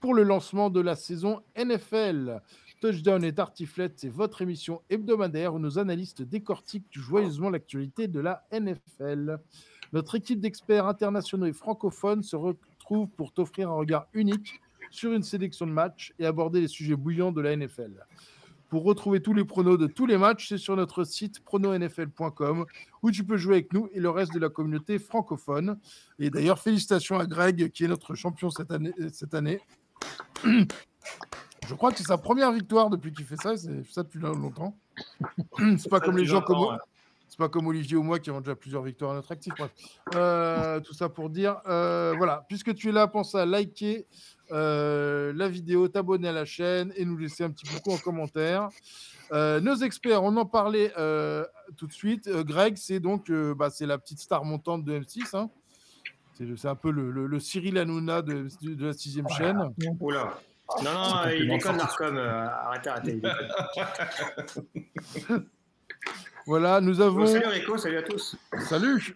pour le lancement de la saison NFL. Touchdown et Tartiflette, c'est votre émission hebdomadaire où nos analystes décortiquent joyeusement l'actualité de la NFL. Notre équipe d'experts internationaux et francophones se retrouve pour t'offrir un regard unique sur une sélection de matchs et aborder les sujets bouillants de la NFL. Pour retrouver tous les pronos de tous les matchs, c'est sur notre site prononfl.com où tu peux jouer avec nous et le reste de la communauté francophone. Et d'ailleurs, félicitations à Greg qui est notre champion cette année. Je crois que c'est sa première victoire depuis qu'il fait ça. C'est ça depuis longtemps. C'est pas comme les gens comme. C'est pas comme Olivier ou moi qui avons déjà plusieurs victoires à notre actif. Bref. Tout ça pour dire, voilà, puisque tu es là, pense à liker la vidéo, t'abonner à la chaîne et nous laisser un petit coucou en commentaire. Nos experts, on en parlait tout de suite. Greg, c'est donc c'est la petite star montante de M6. Hein. C'est un peu le Cyril Hanouna de la 6e chaîne. Oula. Non, il déconne, Narcom. Arrêtez. Voilà, nous avons. Salut Rico, salut à tous. Salut.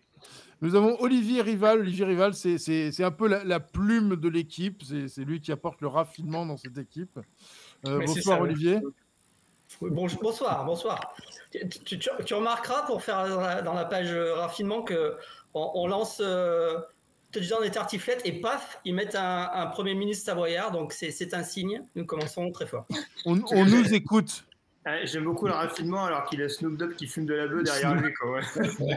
Nous avons Olivier Rival. Olivier Rival, c'est un peu la plume de l'équipe. C'est lui qui apporte le raffinement dans cette équipe. Bonsoir, Olivier. Bonsoir. Tu remarqueras pour faire dans la page raffinement qu'on lance Touchdown et Tartiflette et paf, ils mettent un Premier ministre savoyard. Donc c'est un signe. Nous commençons très fort. On nous écoute. J'aime beaucoup le raffinement alors qu'il a Snoop Dogg qui fume de la bœuf derrière lui. Quoi, ouais.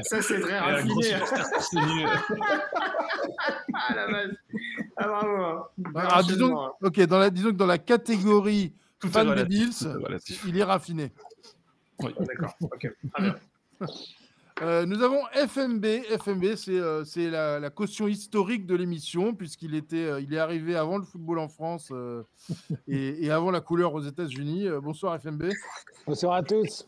Ça, c'est très raffiné. Ah, la base. Ah, bravo. Alors, disons que dans la catégorie fan des Bills, il est raffiné. Oui, d'accord. Ok. Très bien. Nous avons FMB. FMB, c'est la caution historique de l'émission, puisqu'il il est arrivé avant le football en France et avant la couleur aux États-Unis. Bonsoir, FMB. Bonsoir à tous.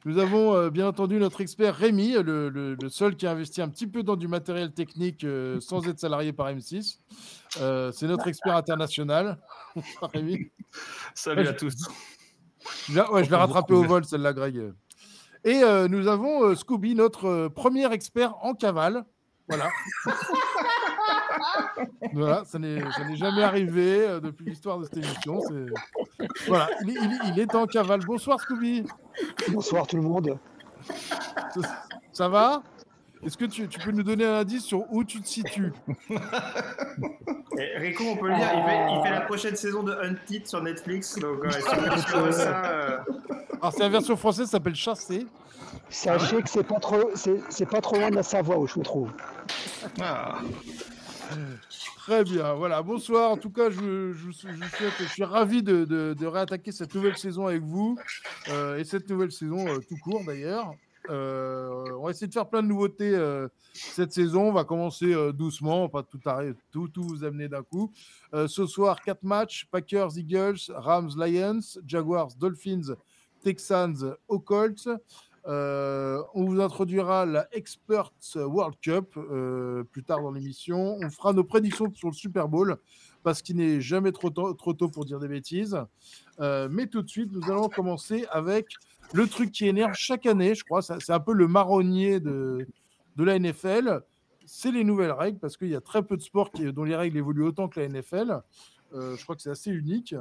Nous avons bien entendu notre expert Rémi, le seul qui a investi un petit peu dans du matériel technique sans être salarié par M6. C'est notre expert international. Bonsoir, Rémi. Salut à tous. Je l'ai rattrapé au vol, celle-là, Greg. Et nous avons Scooby, notre premier expert en cavale. Voilà. Voilà, ça n'est jamais arrivé depuis l'histoire de cette émission. Voilà, il est en cavale. Bonsoir, Scooby. Bonsoir, tout le monde. Ça va ? Est-ce que tu peux nous donner un indice sur où tu te situes ? Rico, on peut le dire, il fait la prochaine saison de Hunted sur Netflix. Donc, Alors, c'est la version française, ça s'appelle Chassé. Sachez que c'est pas trop loin de la Savoie où je me trouve. Ah. Très bien, voilà. Bonsoir. En tout cas, je suis ravi de réattaquer cette nouvelle saison avec vous et cette nouvelle saison tout court d'ailleurs. On va essayer de faire plein de nouveautés cette saison. On va commencer doucement, pas tout vous amener d'un coup. Ce soir, 4 matchs: Packers, Eagles, Rams, Lions, Jaguars, Dolphins, Texans, Colts. On vous introduira la Experts World Cup plus tard dans l'émission. On fera nos prédictions sur le Super Bowl parce qu'il n'est jamais trop tôt pour dire des bêtises. Mais tout de suite, nous allons commencer avec le truc qui énerve chaque année, je crois. C'est un peu le marronnier de la NFL. C'est les nouvelles règles parce qu'il y a très peu de sports dont les règles évoluent autant que la NFL. Je crois que c'est assez unique.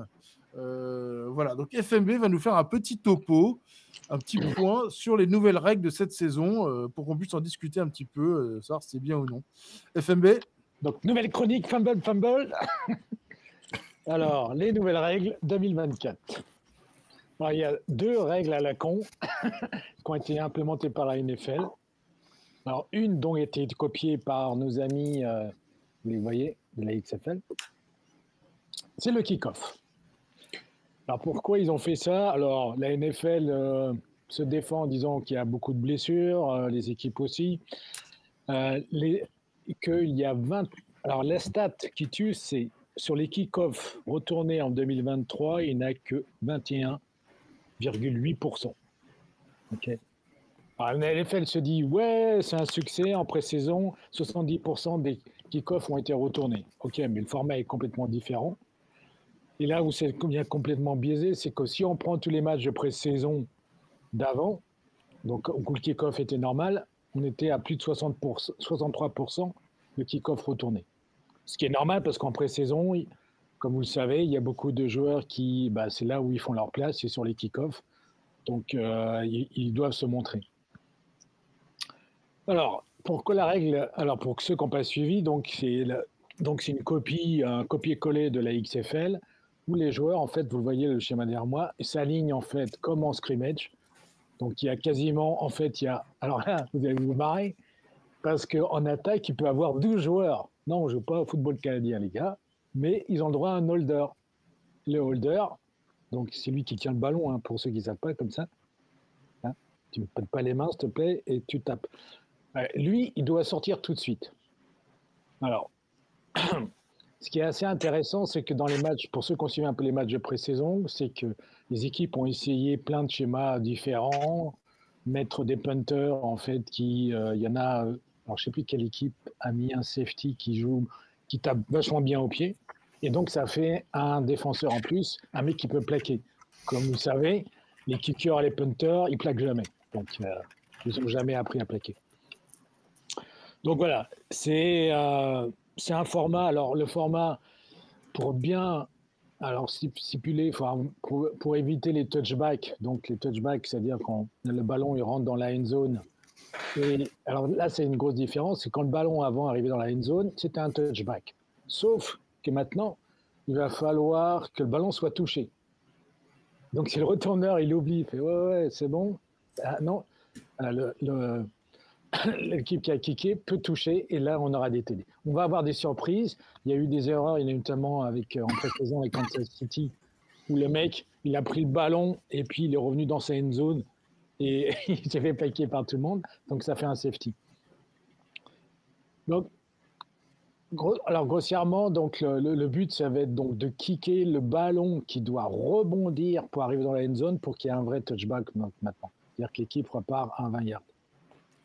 Voilà, donc FMB va nous faire un petit topo, un petit point sur les nouvelles règles de cette saison pour qu'on puisse en discuter un petit peu, savoir si c'est bien ou non. FMB. Donc, nouvelle chronique Fumble. Alors, les nouvelles règles 2024. Alors, il y a 2 règles à la con qui ont été implémentées par la NFL. Alors, une dont a été copiée par nos amis, vous les voyez, de la XFL, c'est le kick-off. Alors, pourquoi ils ont fait ça ? Alors, la NFL se défend en disant qu'il y a beaucoup de blessures, les équipes aussi. Qu'il y a 20... Alors, la stat qui tue, c'est sur les kick-offs retournés en 2023, il n'y en a que 21,8%. OK. Alors, la NFL se dit, ouais, c'est un succès en pré-saison, 70% des kick-offs ont été retournés. OK, mais le format est complètement différent. Et là où c'est complètement biaisé, c'est que si on prend tous les matchs de pré-saison d'avant, donc où le kick-off était normal, on était à plus de 63% de kick-off retournés. Ce qui est normal parce qu'en pré-saison, comme vous le savez, il y a beaucoup de joueurs qui, c'est là où ils font leur place, c'est sur les kick-offs. Donc, ils doivent se montrer. Alors, pourquoi la règle? Alors, pour ceux qui n'ont pas suivi, c'est une copie, un copier-coller de la XFL où les joueurs, en fait, vous le voyez le schéma derrière moi, s'alignent en fait comme en scrimmage. Donc, il y a quasiment, en fait, alors là, vous allez vous marrer, parce qu'en attaque, il peut avoir 12 joueurs. Non, on ne joue pas au football canadien, les gars, mais ils ont le droit à un holder. Le holder, donc c'est lui qui tient le ballon, pour ceux qui ne savent pas, comme ça. Tu ne me pètes pas les mains, s'il te plaît, et tu tapes. Lui, il doit sortir tout de suite. Alors, ce qui est assez intéressant, c'est que dans les matchs, pour ceux qui ont suivi un peu les matchs de pré-saison, c'est que les équipes ont essayé plein de schémas différents, mettre des punters, en fait, il y en a, alors je ne sais plus quelle équipe a mis un safety qui tape vachement bien au pied, et donc ça fait un défenseur en plus, un mec qui peut plaquer. Comme vous le savez, les kickers et les punters, ils plaquent jamais. Donc, ils n'ont jamais appris à plaquer. Donc voilà, c'est un format. Alors le format, pour bien stipuler, pour éviter les touchbacks. Donc les touchbacks, c'est-à-dire quand le ballon il rentre dans la end zone. Et alors là, c'est une grosse différence, c'est quand le ballon avant arrivait dans la end zone, c'était un touchback. Sauf que maintenant, il va falloir que le ballon soit touché. Donc si le retourneur il oublie, il fait ouais c'est bon. Ah, non, l'équipe qui a kické peut toucher et là on aura des TD. On va avoir des surprises. Il y a eu des erreurs, il y en a notamment en pré-saison avec Kansas City où le mec il a pris le ballon et puis il est revenu dans sa end zone et il s'est fait plaquer par tout le monde. Donc ça fait un safety. Donc grossièrement, donc le but ça va être donc de kicker le ballon qui doit rebondir pour arriver dans la end zone pour qu'il y ait un vrai touchback maintenant. C'est-à-dire que l'équipe repart à 20 yards.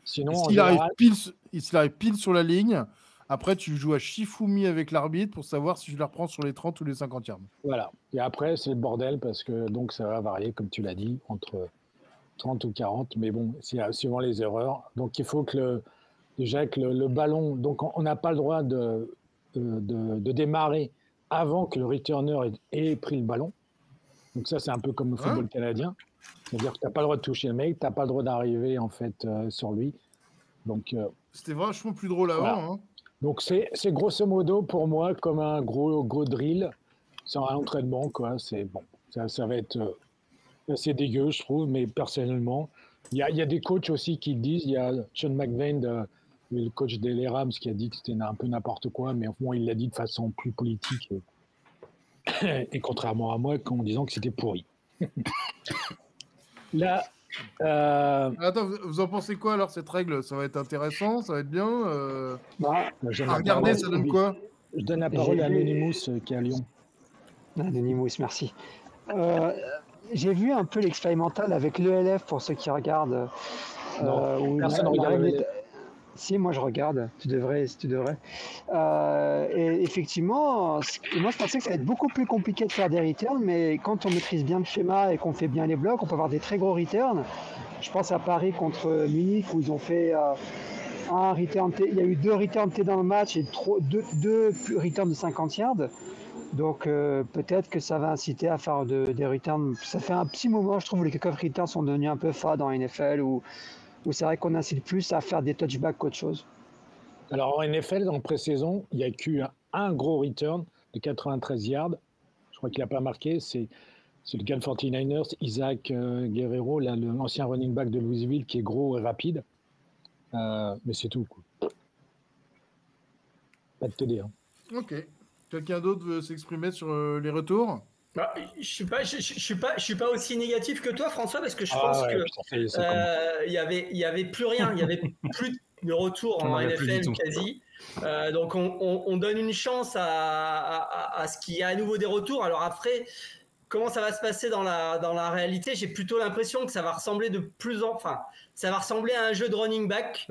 Sinon, s'il arrive pile sur la ligne, après tu joues à Shifumi avec l'arbitre pour savoir si je la reprends sur les 30 ou les 50 yards. Voilà. Et après, c'est le bordel parce que donc ça va varier, comme tu l'as dit, entre 30 ou 40. Mais bon, c'est suivant les erreurs. Donc il faut que le ballon, donc on n'a pas le droit de démarrer avant que le returner ait pris le ballon. Donc ça, c'est un peu comme le football canadien. C'est-à-dire que tu n'as pas le droit de toucher le mec, tu n'as pas le droit d'arriver en fait sur lui. Donc, c'était vachement plus drôle avant. Voilà. Hein. Donc c'est grosso modo pour moi comme un gros drill. C'est un entraînement, quoi. C'est bon, ça va être assez dégueu, je trouve, mais personnellement, il y a des coachs aussi qui le disent. Il y a Sean McVay, le coach des Rams, qui a dit que c'était un peu n'importe quoi, mais au moins il l'a dit de façon plus politique et contrairement à moi, en disant que c'était pourri. Là, attends, vous en pensez quoi alors cette règle? Ça va être intéressant, ça va être bien. Regardez, ça donne quoi? Je donne la parole à Anonymous qui est à Lyon. Anonymous, merci. J'ai vu un peu l'expérimental avec l'ELF pour ceux qui regardent. Personne ne regarde. Si, moi je regarde, tu devrais. Et effectivement, moi je pensais que ça allait être beaucoup plus compliqué de faire des returns, mais quand on maîtrise bien le schéma et qu'on fait bien les blocs, on peut avoir des très gros returns. Je pense à Paris contre Munich où ils ont fait un return T. Il y a eu 2 returns T dans le match et 2 returns de 50 yards. Donc peut-être que ça va inciter à faire des returns. Ça fait un petit moment, je trouve, où les kick-off returns sont devenus un peu fades dans NFL où c'est vrai qu'on incite plus à faire des touchbacks qu'autre chose. Alors en NFL, en pré-saison, il n'y a qu'un gros return de 93 yards. Je crois qu'il n'a pas marqué. C'est le gars de 49ers, Isaac Guerrero, l'ancien running back de Louisville, qui est gros et rapide. Mais c'est tout. Quoi. Pas de TD. Hein. Ok. Quelqu'un d'autre veut s'exprimer sur les retours? Je suis pas aussi négatif que toi, François, parce que je pense que il y avait plus rien, il y avait plus de retour en NFL quasi. Donc on donne une chance à ce qu'il y a à nouveau des retours. Alors après, comment ça va se passer dans la réalité? J'ai plutôt l'impression que ça va ressembler ça va ressembler à un jeu de running back.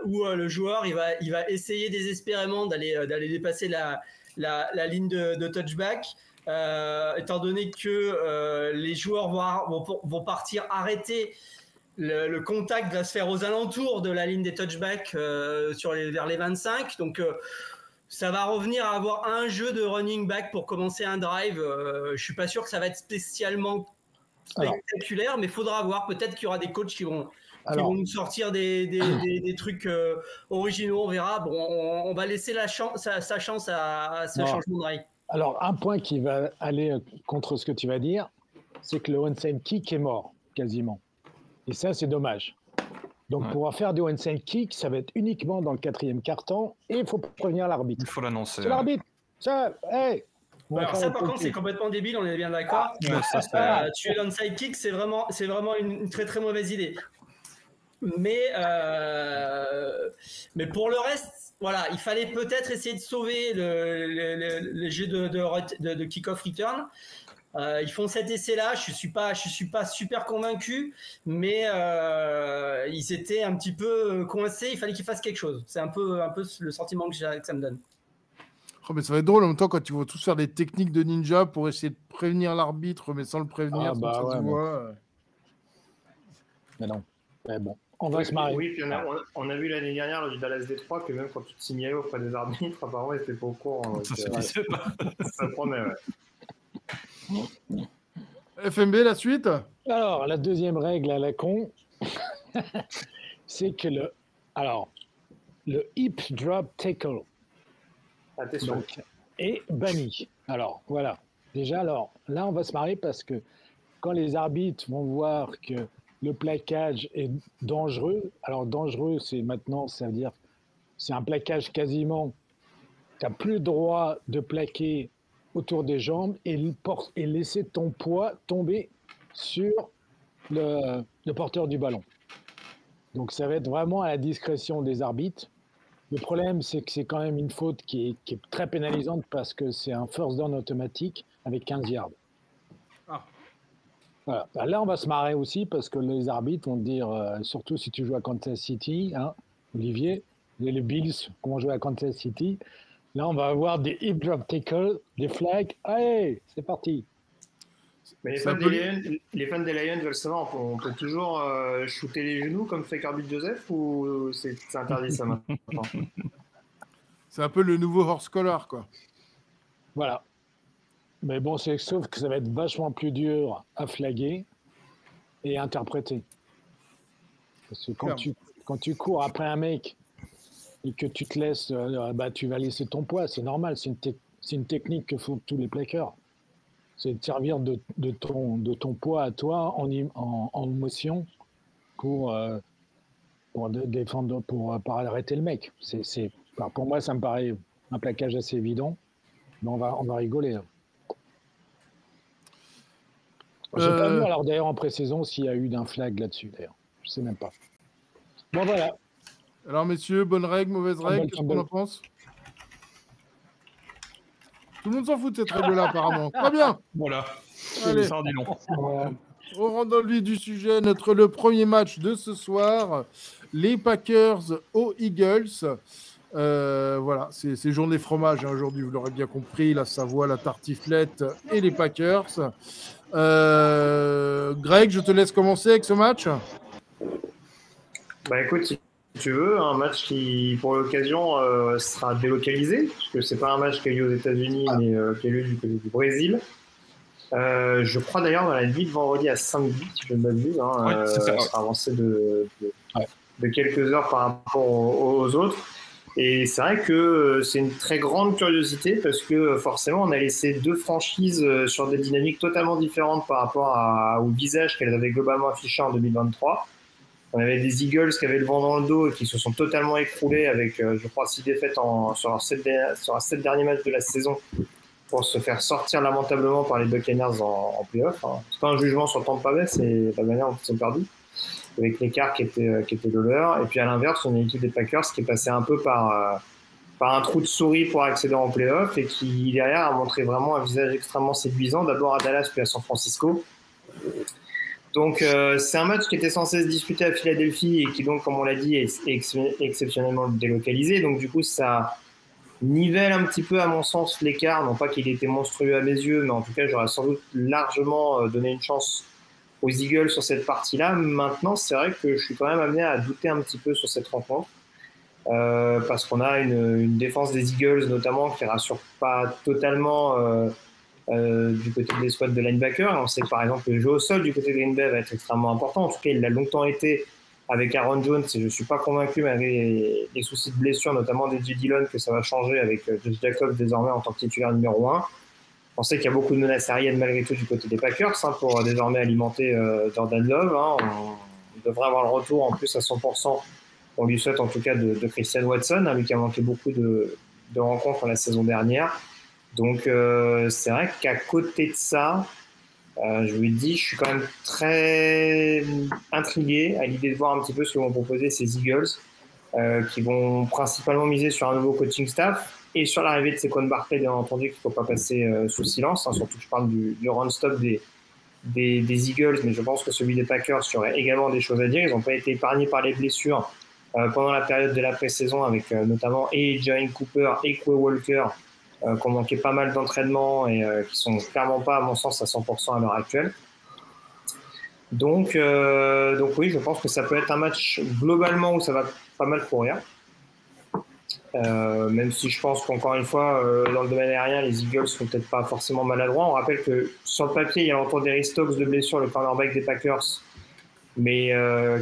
Où le joueur il va essayer désespérément d'aller dépasser la ligne de touchback, étant donné que les joueurs vont partir arrêter. Le contact va se faire aux alentours de la ligne des touchbacks vers les 25. Donc ça va revenir à avoir un jeu de running back pour commencer un drive. Je suis pas sûr que ça va être spécialement spectaculaire, mais il faudra voir. Peut-être qu'il y aura des coachs qui vont nous sortir des trucs originaux. On verra. Bon, on va laisser sa chance à ce changement de drive. Alors, un point qui va aller contre ce que tu vas dire, c'est que le onside kick est mort, quasiment. Et ça, c'est dommage. Donc, pour faire du onside kick, ça va être uniquement dans le 4e quart-temps et il faut prévenir l'arbitre. Il faut l'annoncer. C'est l'arbitre. Ça, hey. Alors ça, par contre, c'est complètement débile, on est bien d'accord. Tuer l'onside kick, c'est vraiment une très très mauvaise idée. Mais pour le reste, voilà, il fallait peut-être essayer de sauver le jeu de kick-off return. Ils font cet essai-là, je suis pas super convaincu, mais ils étaient un petit peu coincés. Il fallait qu'ils fassent quelque chose. C'est un peu le sentiment que ça me donne. Oh, mais ça va être drôle en même temps quand ils vont tous faire des techniques de ninja pour essayer de prévenir l'arbitre, mais sans le prévenir. Mais non. Mais bon, on va se marrer. Oui, puis on a vu l'année dernière le Dallas Détroit que même quand tu te signalais auprès des arbitres, apparemment, ils n'étaient pas au courant. Ça promet, FMB, la suite? Alors, la deuxième règle à la con, c'est que le hip drop tackle est banni. Alors, voilà. Déjà, là, on va se marrer parce que quand les arbitres vont voir que le plaquage est dangereux, alors dangereux, c'est maintenant, ça veut dire, c'est un plaquage quasiment, tu n'as plus le droit de plaquer autour des jambes et laisser ton poids tomber sur le porteur du ballon. Donc ça va être vraiment à la discrétion des arbitres. Le problème, c'est que c'est quand même une faute qui est très pénalisante parce que c'est un first down automatique avec 15 yards. Voilà. Là, on va se marrer aussi parce que les arbitres vont dire, surtout si tu joues à Kansas City, hein, Olivier, les Bills qui vont jouer à Kansas City, là, on va avoir des hip drop tackles, des flags. Allez, c'est parti. Mais les fans des Lions veulent savoir, on peut toujours shooter les genoux comme fait Kirby Joseph ou c'est interdit ça maintenant? C'est un peu le nouveau horse collar, quoi. Voilà. Mais bon, sauf que ça va être vachement plus dur à flaguer et à interpréter. Parce que quand tu cours après un mec et que tu te laisses, tu vas laisser ton poids, c'est normal. C'est une technique que font tous les plaqueurs. C'est de servir de ton poids à toi en motion pour défendre, pour arrêter le mec. Pour moi, ça me paraît un plaquage assez évident. Mais on va rigoler. Hein. J'ai pas vu alors d'ailleurs en pré-saison s'il y a eu d'un flag là-dessus d'ailleurs. Je sais même pas. Bon voilà. Alors messieurs, bonne règle, mauvaise règle, qu'est-ce qu'on en pense? Tout le monde s'en fout de cette règle-là apparemment. Très bien. Voilà. Allez. Ça en dit long. On rentre dans le vif du sujet. Le premier match de ce soir, les Packers aux Eagles. Voilà, c'est journée fromage hein, aujourd'hui, vous l'aurez bien compris, la Savoie, la tartiflette et les Packers. Greg, je te laisse commencer avec ce match. Bah écoute, si tu veux, un match qui pour l'occasion sera délocalisé, parce que c'est pas un match qui a lieu aux États-Unis, mais qui a lieu du côté du Brésil. Je crois d'ailleurs dans la nuit de vendredi à samedi, si je ne m'abuse, ça sera avancé de quelques heures par rapport aux autres. Et c'est vrai que c'est une très grande curiosité parce que forcément on a laissé deux franchises sur des dynamiques totalement différentes par rapport au visage qu'elles avaient globalement affiché en 2023. On avait des Eagles qui avaient le vent dans le dos et qui se sont totalement écroulés avec, je crois, 6 défaites sur leurs 7 derniers matchs de la saison pour se faire sortir lamentablement par les Buccaneers en play-off. Hein. C'est pas un jugement sur Tampa Bay, c'est la manière dont ils ont perdu, avec l'écart qui était le leur. Et puis à l'inverse, on a une équipe des Packers qui est passée un peu par un trou de souris pour accéder en play-off et qui derrière a montré vraiment un visage extrêmement séduisant, d'abord à Dallas puis à San Francisco. Donc c'est un match qui était censé se disputer à Philadelphie et qui donc, comme on l'a dit, est exceptionnellement délocalisé. Donc du coup, ça nivelle un petit peu à mon sens l'écart. Non pas qu'il était monstrueux à mes yeux, mais en tout cas, j'aurais sans doute largement donné une chance aux Eagles sur cette partie-là. Maintenant, c'est vrai que je suis quand même amené à douter un petit peu sur cette rencontre. parce qu'on a une défense des Eagles notamment qui rassure pas totalement du côté des squads de linebacker. On sait que par exemple le jeu au sol du côté de Green Bay va être extrêmement important. En tout cas, il l'a longtemps été avec Aaron Jones et je ne suis pas convaincu malgré les soucis de blessure, notamment d'Edgy Dillon, que ça va changer avec Josh Jacobs désormais en tant que titulaire numéro 1. On sait qu'il y a beaucoup de menaces aériennes malgré tout du côté des Packers pour désormais alimenter Jordan Love. On devrait avoir le retour en plus à 100%. On lui souhaite en tout cas de Christian Watson, lui qui a manqué beaucoup de rencontres la saison dernière. Donc c'est vrai qu'à côté de ça, je vous le dis, je suis quand même très intrigué à l'idée de voir un petit peu ce que vont proposer ces Eagles, qui vont principalement miser sur un nouveau coaching staff et sur l'arrivée de Saquon Barkley, bien entendu, qu'il ne faut pas passer sous silence, surtout que je parle du run-stop des Eagles, mais je pense que celui des Packers aurait également des choses à dire. Ils n'ont pas été épargnés par les blessures pendant la période de la pré-saison, avec notamment et Jalen Cooper et Quay Walker, qui ont manqué pas mal d'entraînement et qui sont clairement pas, à mon sens, à 100% à l'heure actuelle. Donc oui, je pense que ça peut être un match globalement où ça va pas mal courir. Même si je pense qu'encore une fois, dans le domaine aérien, les Eagles sont peut-être pas forcément maladroits. On rappelle que sur le papier, il y a l'entour d'Eric Stokes de blessure, le cornerback des Packers, mais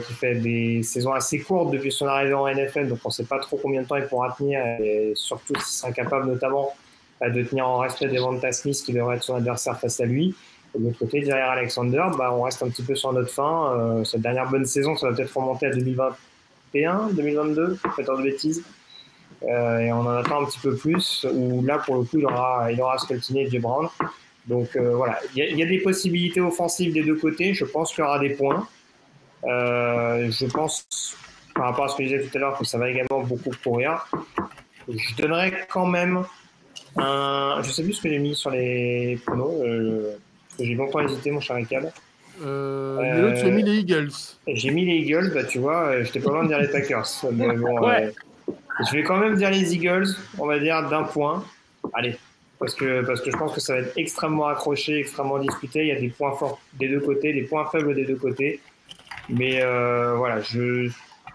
qui fait des saisons assez courtes depuis son arrivée en NFL, donc on ne sait pas trop combien de temps il pourra tenir, et surtout s'il sera capable notamment de tenir en respect Devonta Smith, qui devrait être son adversaire face à lui. Et de l'autre côté, derrière Alexander, on reste un petit peu sur notre fin. Cette dernière bonne saison, ça va peut-être remonter à 2021, 2022, peut-être de bêtises. Et on en attend un petit peu plus, où là, pour le coup, il aura Skelton et Jay Brown. Donc voilà, il y a des possibilités offensives des deux côtés. Je pense qu'il y aura des points. Je pense, par rapport à ce que je disais tout à l'heure, que ça va également beaucoup courir. Je donnerais quand même je sais plus ce que j'ai mis sur les pronos, parce que j'ai longtemps hésité, mon cher Ricard. Tu as mis les Eagles. J'ai mis les Eagles, tu vois, j'étais pas loin de dire les Packers. Mais bon, Ouais. je vais quand même dire les Eagles, on va dire d'un point. Allez, parce que je pense que ça va être extrêmement accroché, extrêmement disputé. Il y a des points forts des deux côtés, des points faibles des deux côtés. Mais voilà, je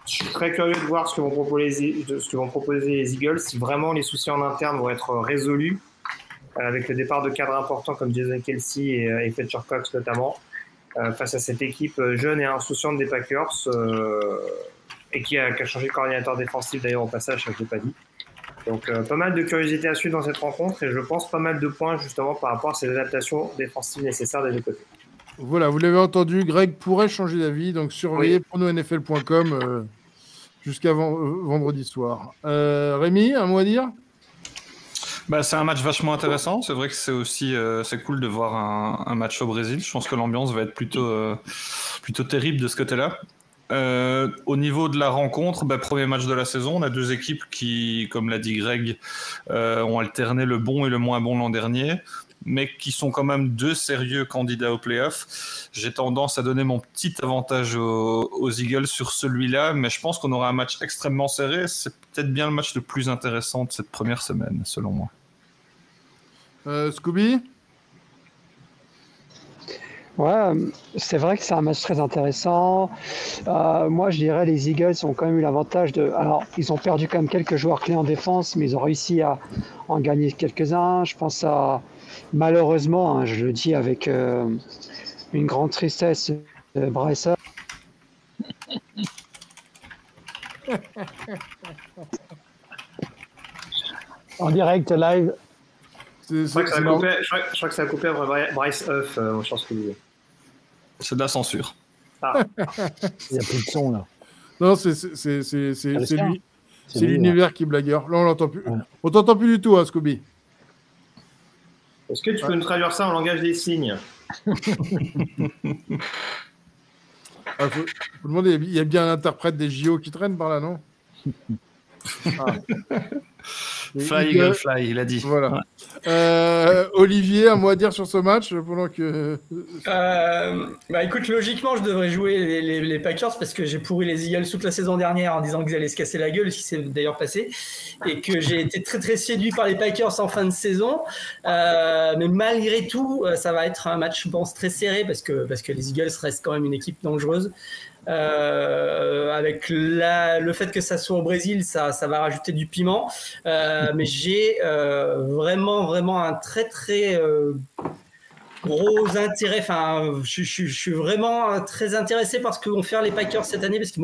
suis très curieux de voir ce que vont proposer les Eagles, si vraiment les soucis en interne vont être résolus, avec le départ de cadres importants comme Jason Kelce et Fletcher Cox notamment, face à cette équipe jeune et insouciante des Packers, et qui a changé de coordinateur défensif d'ailleurs au passage, ça je ne l'ai pas dit. Donc pas mal de curiosité à suivre dans cette rencontre, et je pense pas mal de points justement par rapport à ces adaptations défensives nécessaires des deux côtés. Voilà, vous l'avez entendu, Greg pourrait changer d'avis, donc surveillez prononfl.com jusqu'à vendredi soir. Rémi, un mot à dire ? C'est un match vachement intéressant. C'est vrai que c'est aussi c'est cool de voir un match au Brésil. Je pense que l'ambiance va être plutôt terrible de ce côté-là. Au niveau de la rencontre, premier match de la saison, on a deux équipes qui, comme l'a dit Greg, ont alterné le bon et le moins bon l'an dernier, mais qui sont quand même deux sérieux candidats aux playoffs. J'ai tendance à donner mon petit avantage aux Eagles sur celui-là, mais je pense qu'on aura un match extrêmement serré. C'est peut-être bien le match le plus intéressant de cette première semaine, selon moi. Scooby ? Ouais, c'est vrai que c'est un match très intéressant. Moi, je dirais les Eagles ont quand même eu l'avantage de... Alors, ils ont perdu quand même quelques joueurs clés en défense, mais ils ont réussi à en gagner quelques-uns. Je pense à, malheureusement, je le dis avec une grande tristesse, Bryce. En direct, live. Je crois que ça a coupé après Bryce Huff, mon cher Scooby. C'est de la censure. Il n'y a plus de son, là. Non, c'est lui. C'est l'univers qui blagueur. Là, on l'entend plus. Ouais. On t'entend plus du tout, hein, Scooby. Est-ce que tu peux nous traduire ça en langage des signes ? Faut demander, il y a bien un interprète des JO qui traîne par là, non ? Fly, Eagle, fly, il a dit. Voilà. Olivier, un mot à dire sur ce match pendant que... écoute, logiquement, je devrais jouer les Packers parce que j'ai pourri les Eagles toute la saison dernière en disant qu'ils allaient se casser la gueule, ce qui s'est d'ailleurs passé, et que j'ai été très très séduit par les Packers en fin de saison. Mais malgré tout, ça va être un match, je pense, très serré parce que les Eagles restent quand même une équipe dangereuse. Avec le fait que ça soit au Brésil, ça va rajouter du piment. Mais j'ai vraiment un très très gros intérêt. Enfin, je suis vraiment très intéressé par ce que vont faire les Packers cette année parce que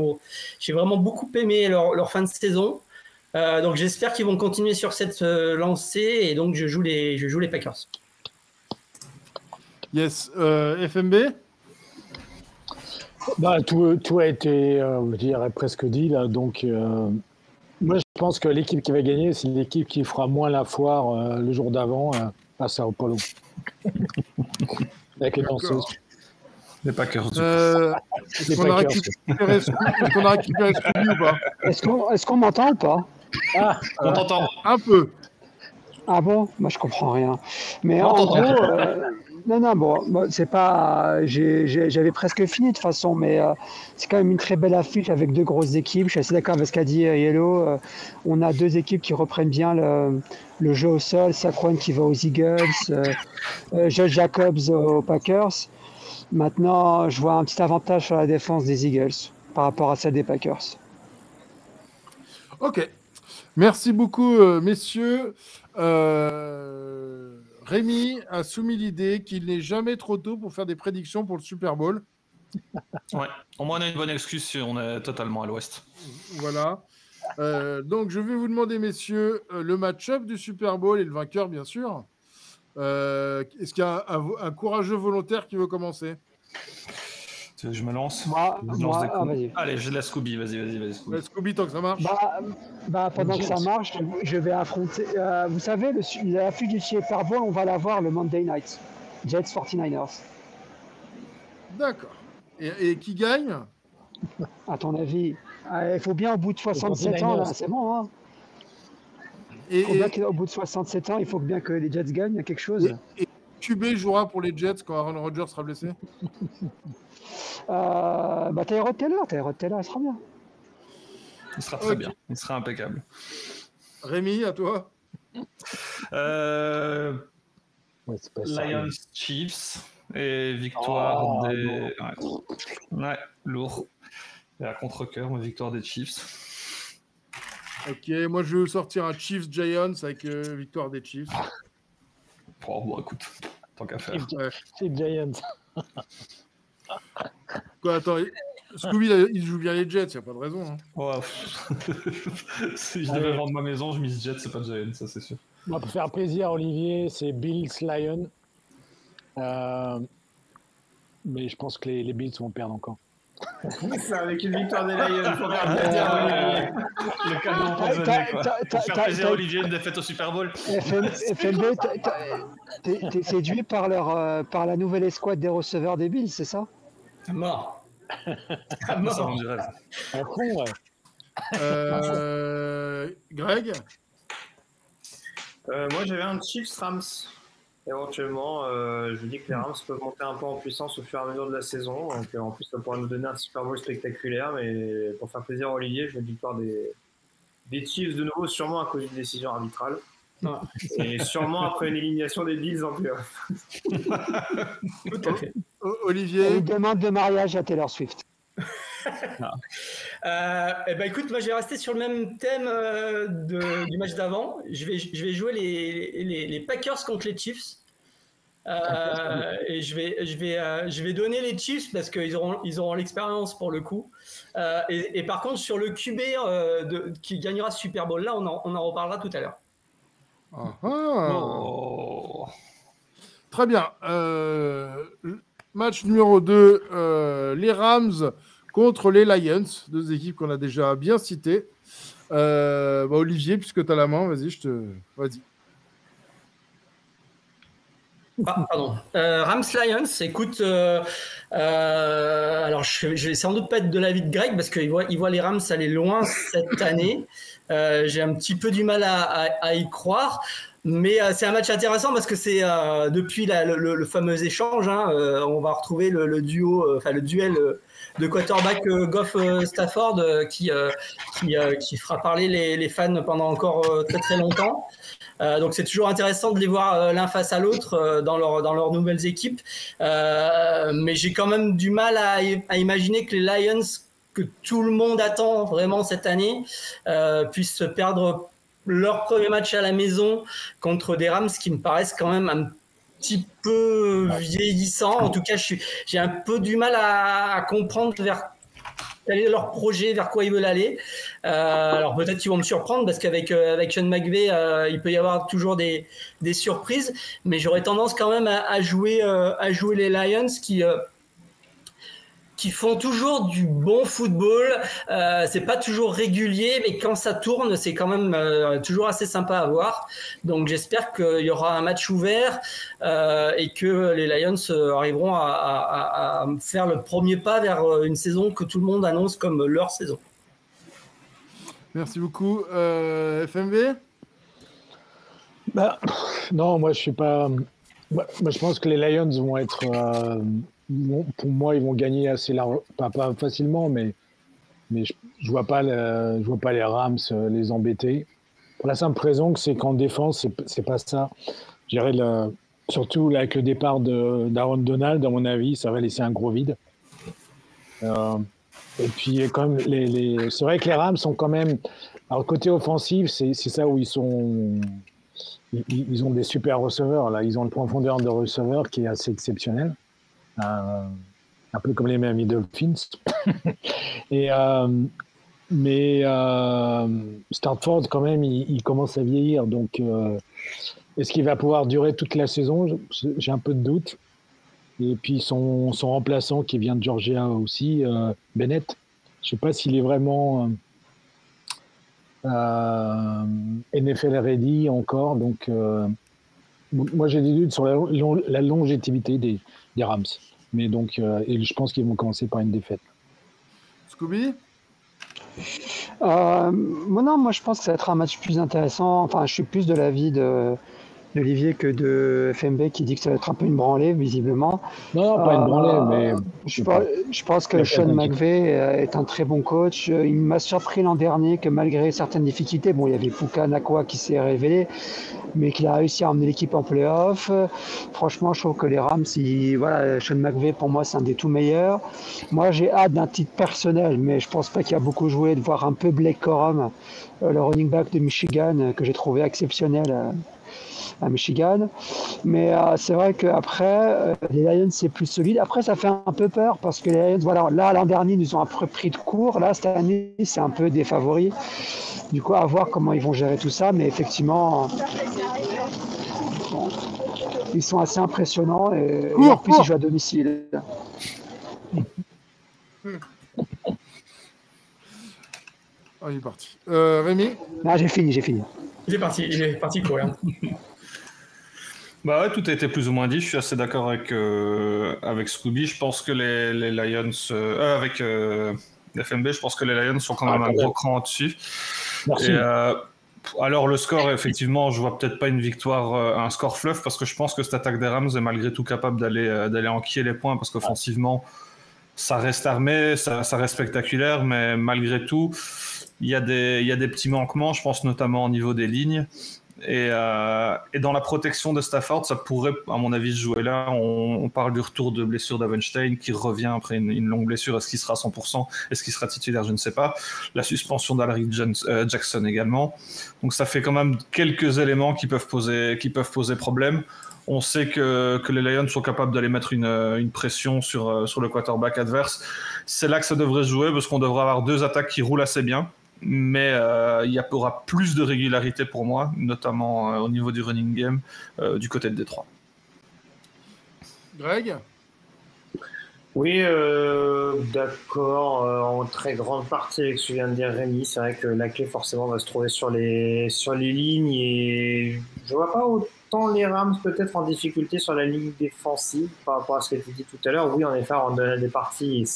j'ai vraiment beaucoup aimé leur fin de saison. Donc j'espère qu'ils vont continuer sur cette lancée et donc je joue les Packers. Yes. FMB. Tout a été, je dirais, presque dit là. Donc, moi, je pense que l'équipe qui va gagner, c'est l'équipe qui fera moins la foire le jour d'avant à Sao Paulo. Avec les danseuses. Les Packers. Est-ce qu'on a récupéré Scooby ou pas? Est-ce qu'on m'entend ou pas? On t'entend. Un peu. Ah bon? Moi, je comprends rien. Mais en gros, bon, c'est pas. J'avais presque fini de toute façon, mais c'est quand même une très belle affiche avec deux grosses équipes. Je suis assez d'accord avec ce qu'a dit Yellow. On a deux équipes qui reprennent bien le jeu au sol. Saquon qui va aux Eagles, Josh Jacobs aux Packers. Maintenant, je vois un petit avantage sur la défense des Eagles par rapport à celle des Packers. Ok. Merci beaucoup, messieurs. Rémi a soumis l'idée qu'il n'est jamais trop tôt pour faire des prédictions pour le Super Bowl. Ouais, au moins on a une bonne excuse si on est totalement à l'ouest. Voilà. Donc je vais vous demander, messieurs, le match-up du Super Bowl et le vainqueur, bien sûr. Est-ce qu'il y a un courageux volontaire qui veut commencer? Tu veux que je me lance? Vas-y. Allez, je laisse Scooby, vas-y. Scooby. Scooby, tant que ça marche. Pendant que ça marche, je vais affronter. Vous savez, l'affiche du Super Bowl, on va la voir le Monday Night. Jets 49ers. D'accord. Et qui gagne? À ton avis, il faut bien au bout de 67 ans, là, c'est bon, hein? Au bout de 67 ans, il faut bien que les Jets gagnent, il y a quelque chose. Et QB jouera pour les Jets quand Aaron Rodgers sera blessé? Tyrod Taylor, il sera bien. Il sera très bien, il sera impeccable. Rémi, à toi. Lions Chiefs et victoire des... Ouais, lourd. Et à contre-cœur, victoire des Chiefs. Ok, moi je vais sortir un Chiefs Giants avec victoire des Chiefs. Bon, écoute, tant qu'à faire. Chiefs Giants. Quoi, attends, Scooby, il joue bien les Jets, il n'y a pas de raison. Hein. Ouais. Si je devais vendre ma maison, je mise Jets, c'est pas Giants, ça c'est sûr. Pour faire plaisir à Olivier, c'est Bills Lions. Mais je pense que les Bills vont perdre encore. C'est avec une victoire des Lions pour faire plaisir à Olivier. Le cadeau empoisonné, quoi. Pour faire plaisir à Olivier, une défaite au Super Bowl. FMB, t'es séduit par la nouvelle escouade des receveurs des Bills, c'est ça? Mort. Ça rend du rêve. Un con, ouais. Greg? Moi, j'avais un Chiefs Rams. Éventuellement, je dis que les Rams peuvent monter un peu en puissance au fur et à mesure de la saison. Donc, en plus, ça pourra nous donner un Super Bowl spectaculaire. Mais pour faire plaisir à Olivier, je veux une victoire des Chiefs de nouveau, sûrement à cause d'une décision arbitrale. Ah. Et sûrement après une élimination des Bills en playoff. Tout à fait. Olivier? Une demande de mariage à Taylor Swift. Écoute, moi je vais rester sur le même thème du match d'avant. Je vais jouer les Packers contre les Chiefs. Et je vais donner les Chiefs parce qu'ils auront l'expérience pour le coup. Et par contre, sur le QB qui gagnera ce Super Bowl là, on en reparlera tout à l'heure. Oh. Très bien. Match numéro 2, les Rams contre les Lions, deux équipes qu'on a déjà bien citées. Olivier, puisque tu as la main, vas-y. Pardon. Rams Lions, écoute, alors je vais sans doute pas être de l'avis de Greg parce qu'il voit les Rams aller loin cette année. J'ai un petit peu du mal à y croire. Mais c'est un match intéressant parce que c'est depuis le fameux échange, hein, on va retrouver le duo, enfin le duel de quarterback Goff Stafford qui fera parler les fans pendant encore très très longtemps. Donc c'est toujours intéressant de les voir l'un face à l'autre dans leurs nouvelles équipes. Mais j'ai quand même du mal à imaginer que les Lions, que tout le monde attend vraiment cette année, puissent perdre leur premier match à la maison contre des Rams qui me paraissent quand même un petit peu vieillissants. En tout cas, j'ai un peu du mal à comprendre quel est leur projet, vers quoi ils veulent aller. Alors peut-être qu'ils vont me surprendre parce qu'avec Sean McVay, il peut y avoir toujours des surprises, mais j'aurais tendance quand même à jouer les Lions qui font toujours du bon football. C'est pas toujours régulier, mais quand ça tourne, c'est quand même toujours assez sympa à voir. Donc j'espère qu'il y aura un match ouvert et que les Lions arriveront à faire le premier pas vers une saison que tout le monde annonce comme leur saison. Merci beaucoup. FMV? Non, moi je suis pas. Moi, je pense que les Lions vont être. Pour moi, ils vont gagner assez large, pas facilement, mais je vois pas les Rams les embêter. Pour la simple raison que c'est qu'en défense, c'est pas ça. Je dirais surtout là, avec le départ d'Aaron Donald, à mon avis, ça va laisser un gros vide. Et puis quand même, c'est vrai que les Rams sont quand même. Alors côté offensif, c'est ça où ils sont. Ils ont des super receveurs là. Ils ont le profondeur de receveurs qui est assez exceptionnel. Un peu comme les Miami Dolphins. Mais Stafford, quand même, il commence à vieillir. Donc, est-ce qu'il va pouvoir durer toute la saison? J'ai un peu de doute. Et puis, son remplaçant qui vient de Georgia aussi, Bennett, je ne sais pas s'il est vraiment NFL ready encore. Donc, moi, j'ai des doutes sur la longévité des Rams. Mais donc, et je pense qu'ils vont commencer par une défaite. Scooby? Moi, je pense que ça va être un match plus intéressant. Enfin, je suis plus de l'avis d'Olivier que de FMB qui dit que ça va être un peu une branlée, visiblement. Non, pas une branlée, mais... Je pense que Sean McVay est un très bon coach. Il m'a surpris l'an dernier que malgré certaines difficultés, bon, il y avait Puka Nacua qui s'est révélé, mais qu'il a réussi à emmener l'équipe en play-off. Franchement, je trouve que les Rams, Sean McVay, pour moi, c'est un des tout meilleurs. Moi, j'ai hâte d'un titre personnel, mais je pense pas qu'il y a beaucoup joué, de voir un peu Blake Corum, le running back de Michigan, que j'ai trouvé exceptionnel à Michigan. Mais c'est vrai qu'après, les Lions, c'est plus solide. Après, ça fait un peu peur parce que les Lions, voilà, là, l'an dernier, ils nous ont un peu pris de court. Là, cette année, c'est un peu des favoris. Du coup, à voir comment ils vont gérer tout ça. Mais effectivement, ils sont assez impressionnants. Et en plus, ils jouent à domicile. Oh, il est parti. Rémi? Ah, j'ai fini. Il est parti courir. Bah ouais, tout a été plus ou moins dit. Je suis assez d'accord avec Scooby. Je pense que les Lions, avec FMB, je pense que les Lions sont quand même un gros cran au-dessus. Merci. Et, alors le score, effectivement, je vois peut-être pas une victoire, un score fluff, parce que je pense que cette attaque des Rams est malgré tout capable d'aller enquiller les points, parce qu'offensivement, ça reste armé, ça reste spectaculaire, mais malgré tout, il y a des petits manquements, je pense notamment au niveau des lignes. Et dans la protection de Stafford, ça pourrait, à mon avis, se jouer là. On parle du retour de blessure d'Avenstein qui revient après une longue blessure. Est-ce qu'il sera 100%? Est-ce qu'il sera titulaire? Je ne sais pas. La suspension d'Alaric Jackson également. Donc ça fait quand même quelques éléments qui peuvent poser problème. On sait que les Lions sont capables d'aller mettre une pression sur le quarterback adverse. C'est là que ça devrait se jouer parce qu'on devrait avoir deux attaques qui roulent assez bien. Mais il y aura plus de régularité pour moi, notamment au niveau du running game du côté de Détroit. Greg? Oui, d'accord, en très grande partie avec ce que vient de dire Rémi. C'est vrai que la clé forcément va se trouver sur les lignes et je vois pas autant les Rams peut-être en difficulté sur la ligne défensive par rapport à ce que tu dis tout à l'heure. Oui, en effet, on donne des parties et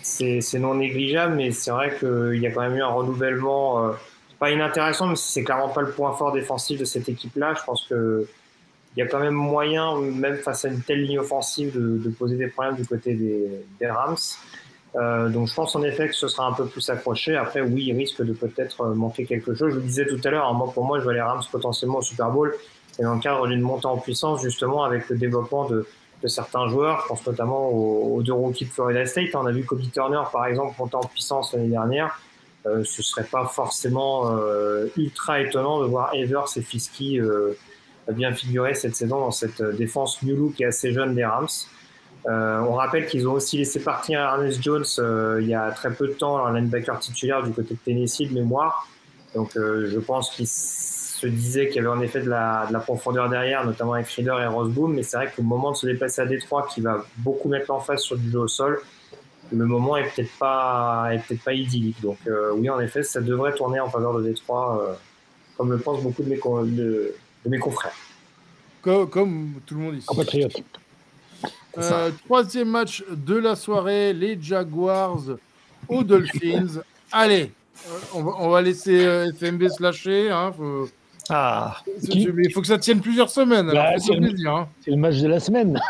c'est non négligeable, mais c'est vrai qu'il y a quand même eu un renouvellement pas inintéressant, mais c'est clairement pas le point fort défensif de cette équipe-là. Je pense que il y a quand même moyen, même face à une telle ligne offensive, de poser des problèmes du côté des Rams. Donc je pense en effet que ce sera un peu plus accroché. Après, oui, il risque de peut-être manquer quelque chose. Je vous le disais tout à l'heure, hein, pour moi, je vois les Rams potentiellement au Super Bowl et dans le cadre d'une montée en puissance, justement, avec le développement de certains joueurs. Je pense notamment aux 2 rookies de Florida State. On a vu Kobe Turner, par exemple, monter en puissance l'année dernière. Ce serait pas forcément ultra étonnant de voir Evers et Fiski bien figurer cette saison dans cette défense new look et assez jeune des Rams. On rappelle qu'ils ont aussi laissé partir Ernest Jones il y a très peu de temps, un linebacker titulaire du côté de Tennessee de mémoire. Donc je pense qu'ils se disaient qu'il y avait en effet de la profondeur derrière, notamment avec Reader et Roseboom, mais c'est vrai qu'au moment de se déplacer à Détroit, qui va beaucoup mettre l'emphase sur du jeu au sol, le moment est peut-être pas idyllique. Donc oui, en effet, ça devrait tourner en faveur de Détroit, comme le pensent beaucoup de mes confrères. Comme tout le monde ici. Compatriote. Troisième match de la soirée, les Jaguars aux Dolphins. Allez, on va laisser FMB se lâcher. Hein, mais il faut que ça tienne plusieurs semaines. C'est le match de la semaine.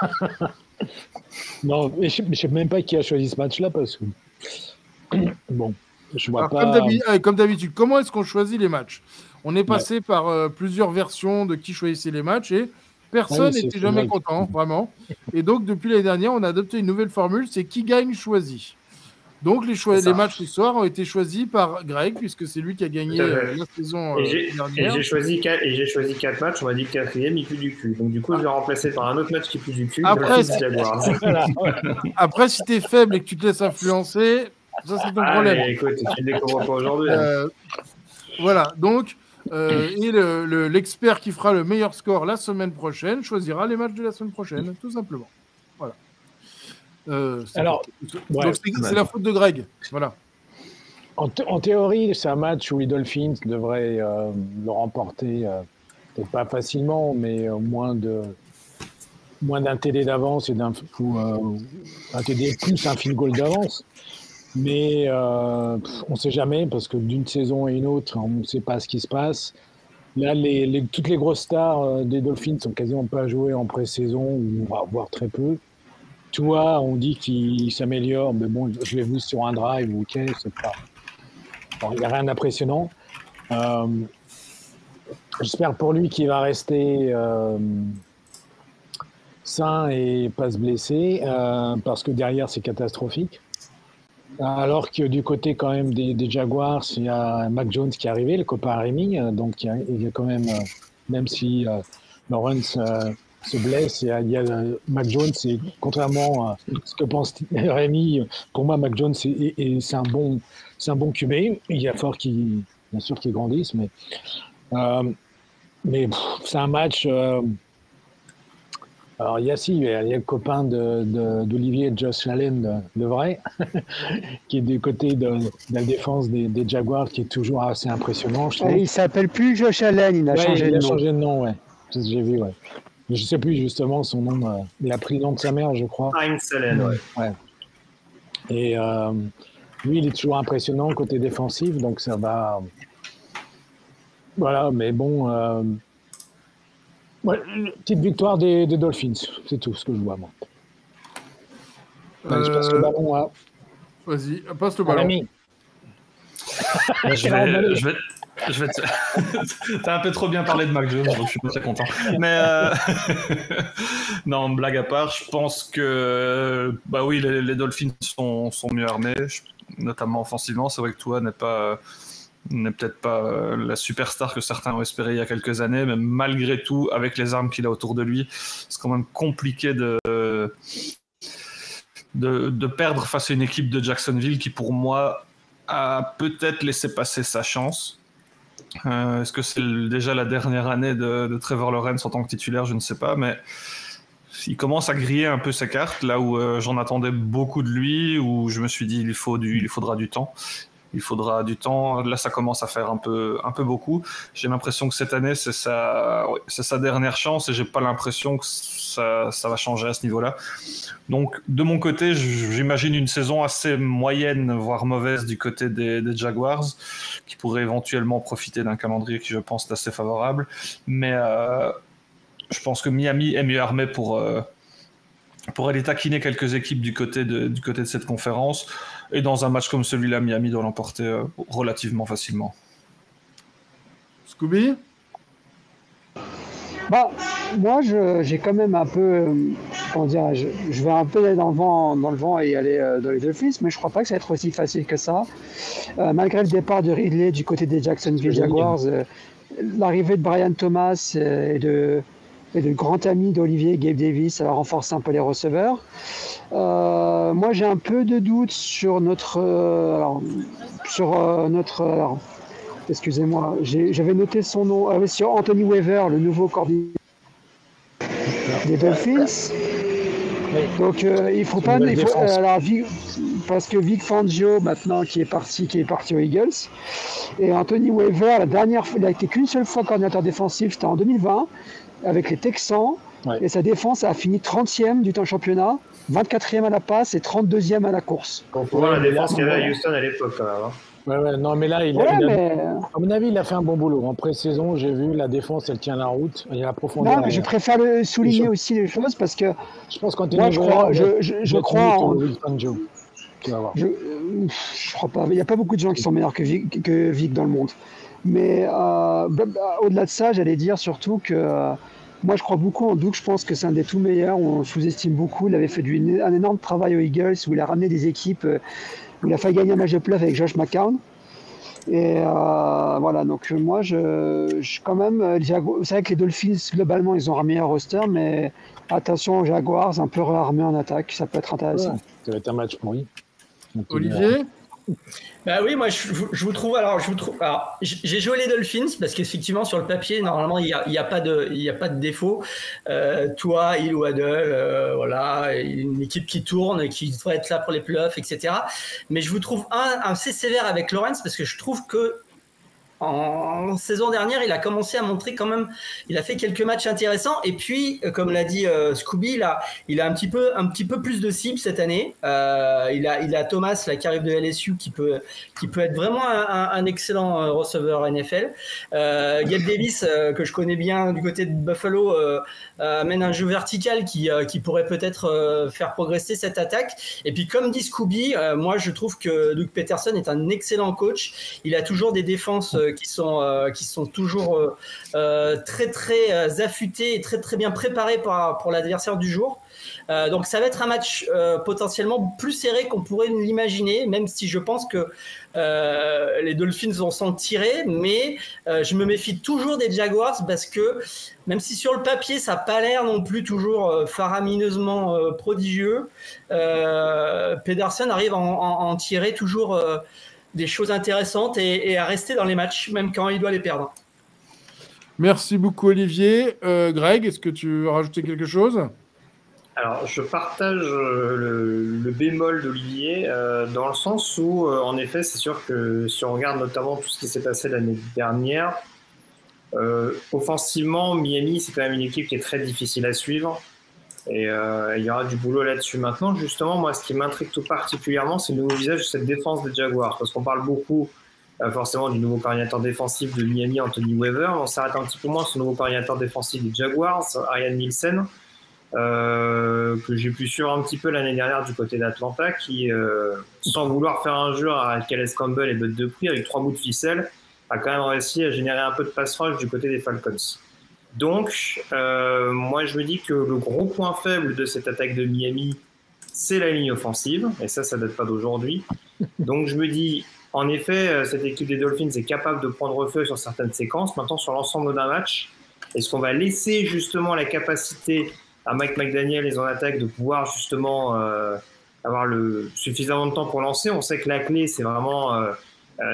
Non, mais je ne sais même pas qui a choisi ce match-là parce que bon, je vois pas. Comme d'habitude, comment est-ce qu'on choisit les matchs? On est passé par plusieurs versions de qui choisissait les matchs et personne n'était jamais content, vraiment. Et donc, depuis l'année dernière, on a adopté une nouvelle formule, c'est qui gagne choisit. Donc, les matchs ce soir ont été choisis par Greg, puisque c'est lui qui a gagné la saison dernière. Et j'ai choisi 4 matchs, on m'a dit que 4e, il pue du cul. Donc, du coup, je l'ai remplacé par un autre match qui pue du cul. Après, si t'es faible et que tu te laisses influencer, ça, c'est ton problème. Mais écoute, tu ne découvres pas aujourd'hui. Voilà, donc... et l'expert qui fera le meilleur score la semaine prochaine choisira les matchs de la semaine prochaine, tout simplement. Voilà. C'est la faute de Greg. Voilà. En théorie, c'est un match où les Dolphins devraient le remporter, peut-être pas facilement, mais moins d'un TD d'avance et un TD plus un field goal d'avance. Mais on ne sait jamais parce que d'une saison à une autre, on ne sait pas ce qui se passe. Là, toutes les grosses stars des Dolphins sont quasiment pas jouées en pré-saison ou voire très peu. Tua, on dit qu'il s'améliore, mais bon, je l'ai vu sur un drive, ok, c'est pas. Il n'y a rien d'impressionnant. J'espère pour lui qu'il va rester sain et pas se blesser parce que derrière, c'est catastrophique. Alors que du côté quand même des Jaguars, il y a Mac Jones qui est arrivé, le copain Rémi, donc il y a quand même, même si Lawrence se blesse, il y a Mac Jones, et contrairement à ce que pense Rémi, pour moi Mac Jones c'est un bon QB. Il y a fort bien sûr qu'il grandisse, mais c'est un match. Alors, il y a le copain d'Olivier, Josh Allen, de vrai, qui est du côté de la défense des Jaguars, qui est toujours assez impressionnant. Il ne s'appelle plus Josh Allen, il a changé de nom. Il a changé de nom, ouais. J'ai vu, ouais. Mais je ne sais plus justement son nom. Il a pris le nom de sa mère, je crois. Heinz Allen, ouais. Et lui, il est toujours impressionnant côté défensif, donc ça va. Voilà, mais bon. Petite victoire des Dolphins, c'est tout ce que je vois, moi. Je passe le ballon à... Vas-y, passe le ballon. Je vais T'as un peu trop bien parlé de Mac Jones, donc je suis pas très content. Mais non, blague à part, je pense que oui, les Dolphins sont mieux armés, notamment offensivement. C'est vrai que Tua n'est peut-être pas la superstar que certains ont espéré il y a quelques années, mais malgré tout, avec les armes qu'il a autour de lui, c'est quand même compliqué de perdre face à une équipe de Jacksonville qui, pour moi, a peut-être laissé passer sa chance. Est-ce que c'est déjà la dernière année de Trevor Lawrence en tant que titulaire? Je ne sais pas, mais il commence à griller un peu sa carte, là où j'en attendais beaucoup de lui, où je me suis dit il faudra du temps. il faudra du temps. Là, ça commence à faire un peu beaucoup. J'ai l'impression que cette année, c'est sa dernière chance et j'ai pas l'impression que ça va changer à ce niveau-là. Donc, de mon côté, j'imagine une saison assez moyenne, voire mauvaise du côté des Jaguars, qui pourrait éventuellement profiter d'un calendrier qui, je pense, est assez favorable. Mais je pense que Miami est mieux armé pour aller taquiner quelques équipes du côté de cette conférence. Et dans un match comme celui-là, Miami doit l'emporter relativement facilement. Scooby ? Bah, moi, j'ai quand même un peu, comment dire, je vais un peu aller dans le vent et aller dans les Dolphins, mais je crois pas que ça va être aussi facile que ça. Malgré le départ de Ridley du côté des Jacksonville Jaguars, l'arrivée de Brian Thomas et de grand ami d'Olivier, Gabe Davis, ça va renforcer un peu les receveurs. Moi, j'ai un peu de doute sur excusez-moi, j'avais noté son nom, sur Anthony Weaver, le nouveau coordinateur des Dolphins. Donc il faut pas, parce que Vic Fangio maintenant qui est parti aux Eagles, et Anthony Weaver, la dernière fois, il a été qu'une seule fois coordinateur défensif, c'était en 2020 avec les Texans, et sa défense a fini 30e du temps championnat, 24e à la passe et 32e à la course. Pour voir la défense qu'il y avait à Houston à l'époque quand même. Non, mais là, à mon avis, il a fait un bon boulot. En pré-saison, j'ai vu la défense, elle tient la route. Il y a la profondeur. Non, mais je préfère souligner aussi les choses parce que je pense qu'en moi, je crois en. Fangio. Tu vas voir. Je crois pas. Il n'y a pas beaucoup de gens qui sont meilleurs que Vic dans le monde. Mais au-delà de ça, j'allais dire surtout que moi, je crois beaucoup en Duke. Je pense que c'est un des tout meilleurs. On sous-estime beaucoup. Il avait fait un énorme travail aux Eagles où il a ramené des équipes. Il a failli gagner un match de playoff avec Josh McCown. Et voilà, donc moi, quand même, c'est vrai que les Dolphins, globalement, ils ont un meilleur roster, mais attention aux Jaguars, un peu réarmés en attaque, ça peut être intéressant. Ouais, ça va être un match pourri. Olivier ? Bah oui, moi je vous trouve. Alors j'ai joué les Dolphins parce qu'effectivement sur le papier normalement il y a pas de défaut. Toi, Il ou Waddle, voilà, une équipe qui tourne et qui devrait être là pour les playoffs, etc. Mais je vous trouve assez sévère avec Lawrence parce que je trouve que en saison dernière, il a commencé à montrer quand même, il a fait quelques matchs intéressants et puis, comme l'a dit Scooby, il a un petit peu plus de cibles cette année. Il a Thomas là, qui arrive de LSU qui peut être vraiment un excellent receveur NFL. Gabe Davis que je connais bien du côté de Buffalo amène un jeu vertical qui pourrait peut-être faire progresser cette attaque. Et puis comme dit Scooby, moi je trouve que Doug Peterson est un excellent coach. Il a toujours des défenses qui sont toujours très très affûtés et très très bien préparés pour l'adversaire du jour. Donc ça va être un match potentiellement plus serré qu'on pourrait l'imaginer, même si je pense que les Dolphins vont s'en tirer, mais je me méfie toujours des Jaguars parce que même si sur le papier ça n'a pas l'air non plus toujours faramineusement prodigieux, Pedersen arrive à en tirer toujours des choses intéressantes et à rester dans les matchs, même quand il doit les perdre. Merci beaucoup Olivier. Greg, est-ce que tu veux rajouter quelque chose ? Alors, je partage le bémol d'Olivier dans le sens où, en effet, c'est sûr que si on regarde notamment tout ce qui s'est passé l'année dernière, offensivement, Miami, c'est quand même une équipe qui est très difficile à suivre. Et il y aura du boulot là-dessus. Maintenant, justement, moi, ce qui m'intrigue tout particulièrement, c'est le nouveau visage de cette défense des Jaguars. Parce qu'on parle beaucoup, forcément, du nouveau coordinateur défensif de Miami, Anthony Weaver. On s'arrête un petit peu moins sur le nouveau coordinateur défensif des Jaguars, Ryan Nielsen, que j'ai pu suivre un petit peu l'année dernière du côté d'Atlanta, qui, sans vouloir faire injure à Calais Campbell et Bud Dupree, avec 3 bouts de ficelle, a quand même réussi à générer un peu de pass rush du côté des Falcons. Donc, moi, je me dis que le gros point faible de cette attaque de Miami, c'est la ligne offensive. Et ça date pas d'aujourd'hui. Donc, je me dis, en effet, cette équipe des Dolphins est capable de prendre feu sur certaines séquences. Maintenant, sur l'ensemble d'un match, est-ce qu'on va laisser justement la capacité à Mike McDaniel et son attaque de pouvoir justement avoir suffisamment de temps pour lancer ? On sait que la clé, c'est vraiment...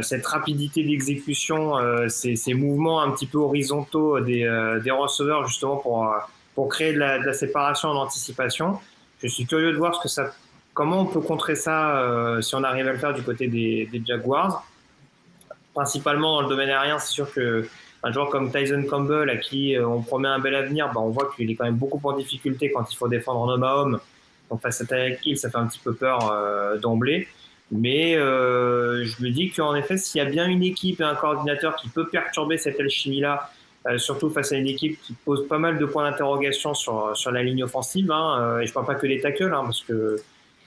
cette rapidité d'exécution, ces mouvements un petit peu horizontaux des receveurs justement pour créer de la séparation en anticipation. Je suis curieux de voir comment on peut contrer ça si on arrive à le faire du côté des Jaguars. principalement dans le domaine aérien, c'est sûr que un joueur comme Tyson Campbell, à qui on promet un bel avenir, on voit qu'il est quand même beaucoup en difficulté quand il faut défendre en homme à homme. Donc face à Tyreek Hill, ça fait un petit peu peur d'emblée. Mais je me dis qu'en effet, s'il y a bien une équipe et un coordinateur qui peut perturber cette alchimie-là, surtout face à une équipe qui pose pas mal de points d'interrogation sur la ligne offensive, et je parle pas que des tackles, parce que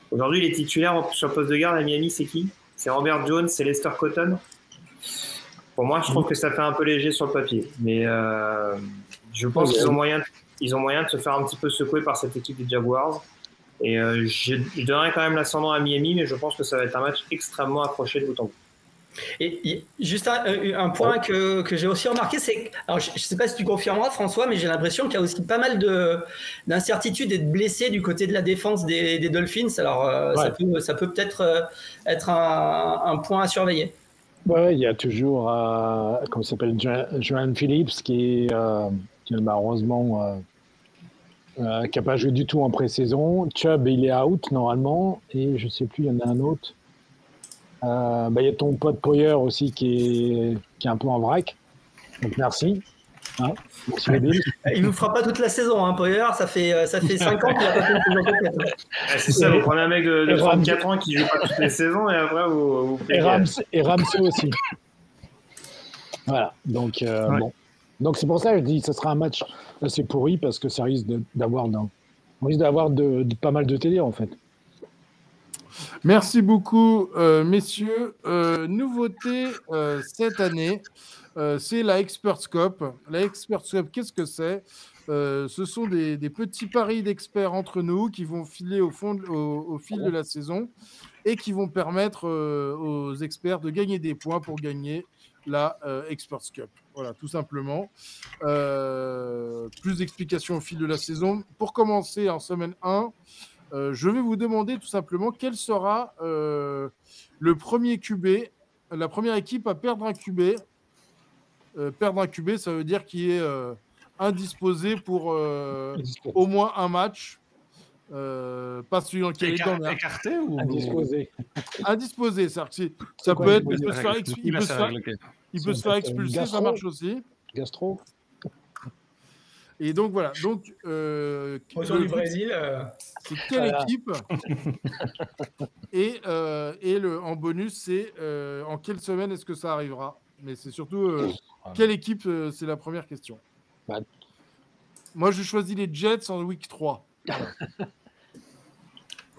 aujourd'hui les titulaires sur le poste de garde à Miami, c'est qui? C'est Robert Jones, c'est Lester Cotton. Pour moi, je trouve que ça fait un peu léger sur le papier, mais je pense qu'ils ont moyen de se faire un petit peu secouer par cette équipe des Jaguars. Et je donnerais quand même l'ascendant à Miami, mais je pense que ça va être un match extrêmement accroché de bout en bout. Et juste un point que j'ai aussi remarqué, c'est, alors je ne sais pas si tu confirmeras François, mais j'ai l'impression qu'il y a aussi pas mal d'incertitudes et de blessés du côté de la défense des Dolphins. Alors ça peut peut-être être un point à surveiller. Ouais, il y a toujours, comment il s'appelle, Joanne Phillips qui malheureusement qui n'a pas joué du tout en pré-saison. Chubb, il est out normalement, et je ne sais plus, il y en a un autre. Il y a ton pote Poyer aussi qui est un peu en vrac. Donc merci. Merci les Bills. Il ne nous fera pas toute la saison, Poyer. Ça fait 5 ans qu'il n'a pas fait une saison complète. C'est ça, vous prenez un mec de 34 ans qui ne joue pas toutes les saisons et après vous et Ramsey aussi. Voilà, donc bon. Donc c'est pour ça que je dis que ce sera un match assez pourri parce que ça risque d'avoir pas mal de télé en fait. Merci beaucoup, messieurs. Nouveauté cette année, c'est la Experts Cup. La Experts Cup, qu'est-ce que c'est ? Ce sont des petits paris d'experts entre nous qui vont filer au fil de la saison et qui vont permettre aux experts de gagner des points pour gagner la Experts Cup. Voilà, tout simplement. Plus d'explications au fil de la saison. Pour commencer, en semaine 1, je vais vous demander tout simplement quel sera le premier QB, la première équipe à perdre un QB. Perdre un QB, ça veut dire qu'il est indisposé pour au moins un match. Pas celui dans lequel il est dans écarté ou indisposé, ça peut être, il peut se faire expulser, ça marche aussi. Gastro. Et donc voilà. Donc du Brésil, c'est quelle équipe et en bonus, c'est en quelle semaine est-ce que ça arrivera. Mais c'est surtout quelle équipe, c'est la première question. Moi, je choisis les Jets en week 3. Voilà.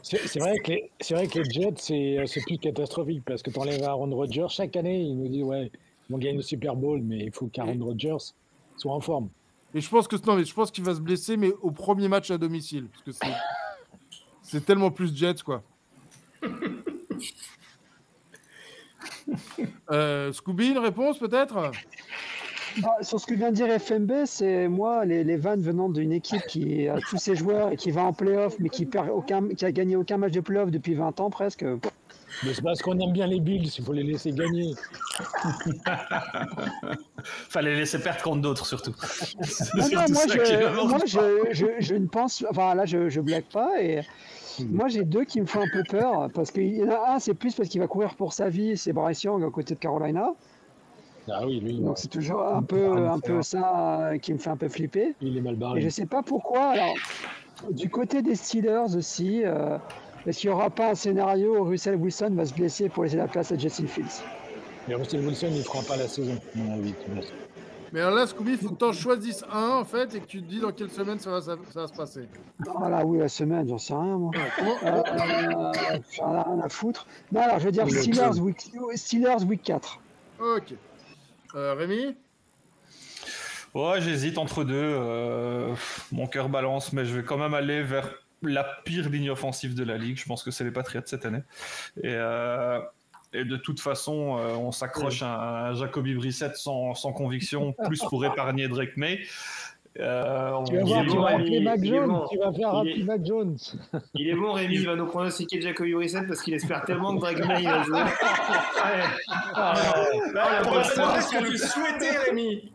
C'est vrai que les Jets, c'est plus catastrophique parce que tu enlèves Aaron Rodgers. Chaque année, il nous dit ils vont gagner le Super Bowl, mais il faut qu'Aaron Rodgers soit en forme. Et je pense qu'il va se blesser, mais au premier match à domicile. Parce que c'est tellement plus Jets, quoi. Scooby, une réponse peut-être? Sur ce que vient de dire FMB, c'est moi, les vannes venant d'une équipe qui a tous ses joueurs et qui va en play-off, mais qui a gagné aucun match de play-off depuis 20 ans presque. Mais c'est parce qu'on aime bien les Bills, il faut les laisser gagner. Fallait les laisser perdre contre d'autres surtout. Moi je ne pense, enfin là je blague pas et moi j'ai deux qui me font un peu peur parce qu'il y en a un, c'est plus parce qu'il va courir pour sa vie, c'est Bryce Young à côté de Carolina. Ah oui, lui. Donc c'est toujours un peu ça qui me fait un peu flipper. Il est mal barré. Et je sais pas pourquoi. Alors du côté des Steelers aussi. Est-ce qu'il n'y aura pas un scénario où Russell Wilson va se blesser pour laisser la place à Justin Fields? Mais Russell Wilson, il ne fera pas la saison. Mais alors là, Scooby, il faut que tu en choisisses un, en fait, et que tu te dis dans quelle semaine ça va se passer. Voilà, oui, la semaine, j'en sais rien, moi. Rien à foutre. Non, alors, je veux dire Steelers week 4. Ok. Rémi? Ouais, j'hésite entre deux. Mon cœur balance, mais je vais quand même aller vers la pire ligne offensive de la ligue. Je pense que c'est les Patriots cette année. Et de toute façon, on s'accroche à un Jacoby Brissett sans conviction, plus pour épargner Drake May. Tu vas appeler Mac Jones. Tu vas faire appeler Mac Jones. Il est bon, Rémi. Il va nous pronostiquer Jacoby Brissett parce qu'il espère tellement que Drake May va jouer. Là, on a ce que tu souhaitais, Rémi.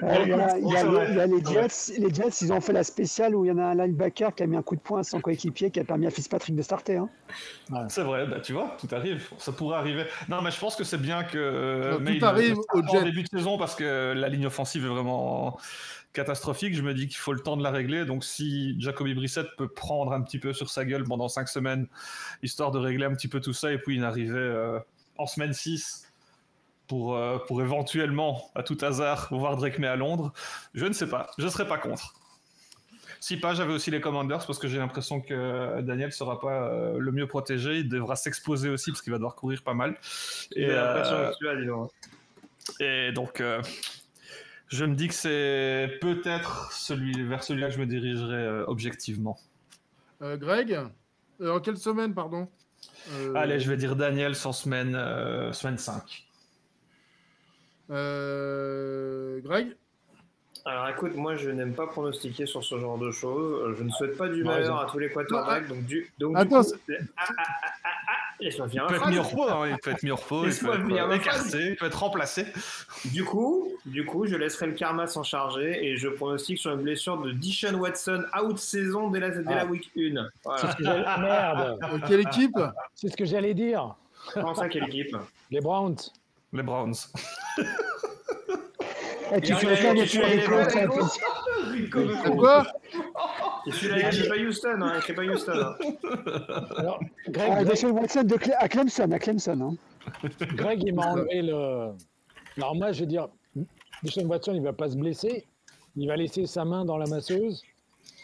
Il y a les Jets. Les Jets, ils ont fait la spéciale où il y en a un linebacker qui a mis un coup de poing à son coéquipier qui a permis à Fitzpatrick de starter. Hein. Ouais. C'est vrai, bah, tu vois, tout arrive. Ça pourrait arriver. Non, mais je pense que c'est bien que. Tout arrive au Jets. En début de saison, parce que la ligne offensive est vraiment catastrophique. Je me dis qu'il faut le temps de la régler. Donc, si Jacoby Brissett peut prendre un petit peu sur sa gueule pendant 5 semaines, histoire de régler un petit peu tout ça, et puis d'arriver en semaine 6 pour éventuellement, à tout hasard, voir Drake May à Londres, je ne sais pas. Je ne serais pas contre. Si pas, j'avais aussi les Commanders parce que j'ai l'impression que Daniel ne sera pas le mieux protégé. Il devra s'exposer aussi parce qu'il va devoir courir pas mal. Et donc, je me dis que c'est peut-être vers celui-là que je me dirigerai objectivement. Greg, en quelle semaine, pardon Allez, je vais dire Daniel sans semaine 5. Greg? Alors écoute, moi je n'aime pas pronostiquer sur ce genre de choses. Je ne souhaite pas du malheur à tous les quarterbacks. Attends, laisse-moi finir il peut être mis au repos, hein. Il peut être mis au repos, il peut être écarté, il peut être remplacé. Du coup, je laisserai le karma s'en charger et je pronostique sur une blessure de Deshaun Watson out saison dès la week 1. Voilà. C'est ce que Merde. Quelle équipe? C'est ce que j'allais dire. Comment ça, quelle équipe? Les Browns. Les Browns. Tu fais aucun des Quoi? Et celui-là, il n'est pas Houston. Hein, il pas Houston. Alors, Greg, Deshaun Watson à Clemson. Hein. Greg, il m'a enlevé le... Alors moi, je veux dire, Deshaun Watson, il ne va pas se blesser. Il va laisser sa main dans la masseuse.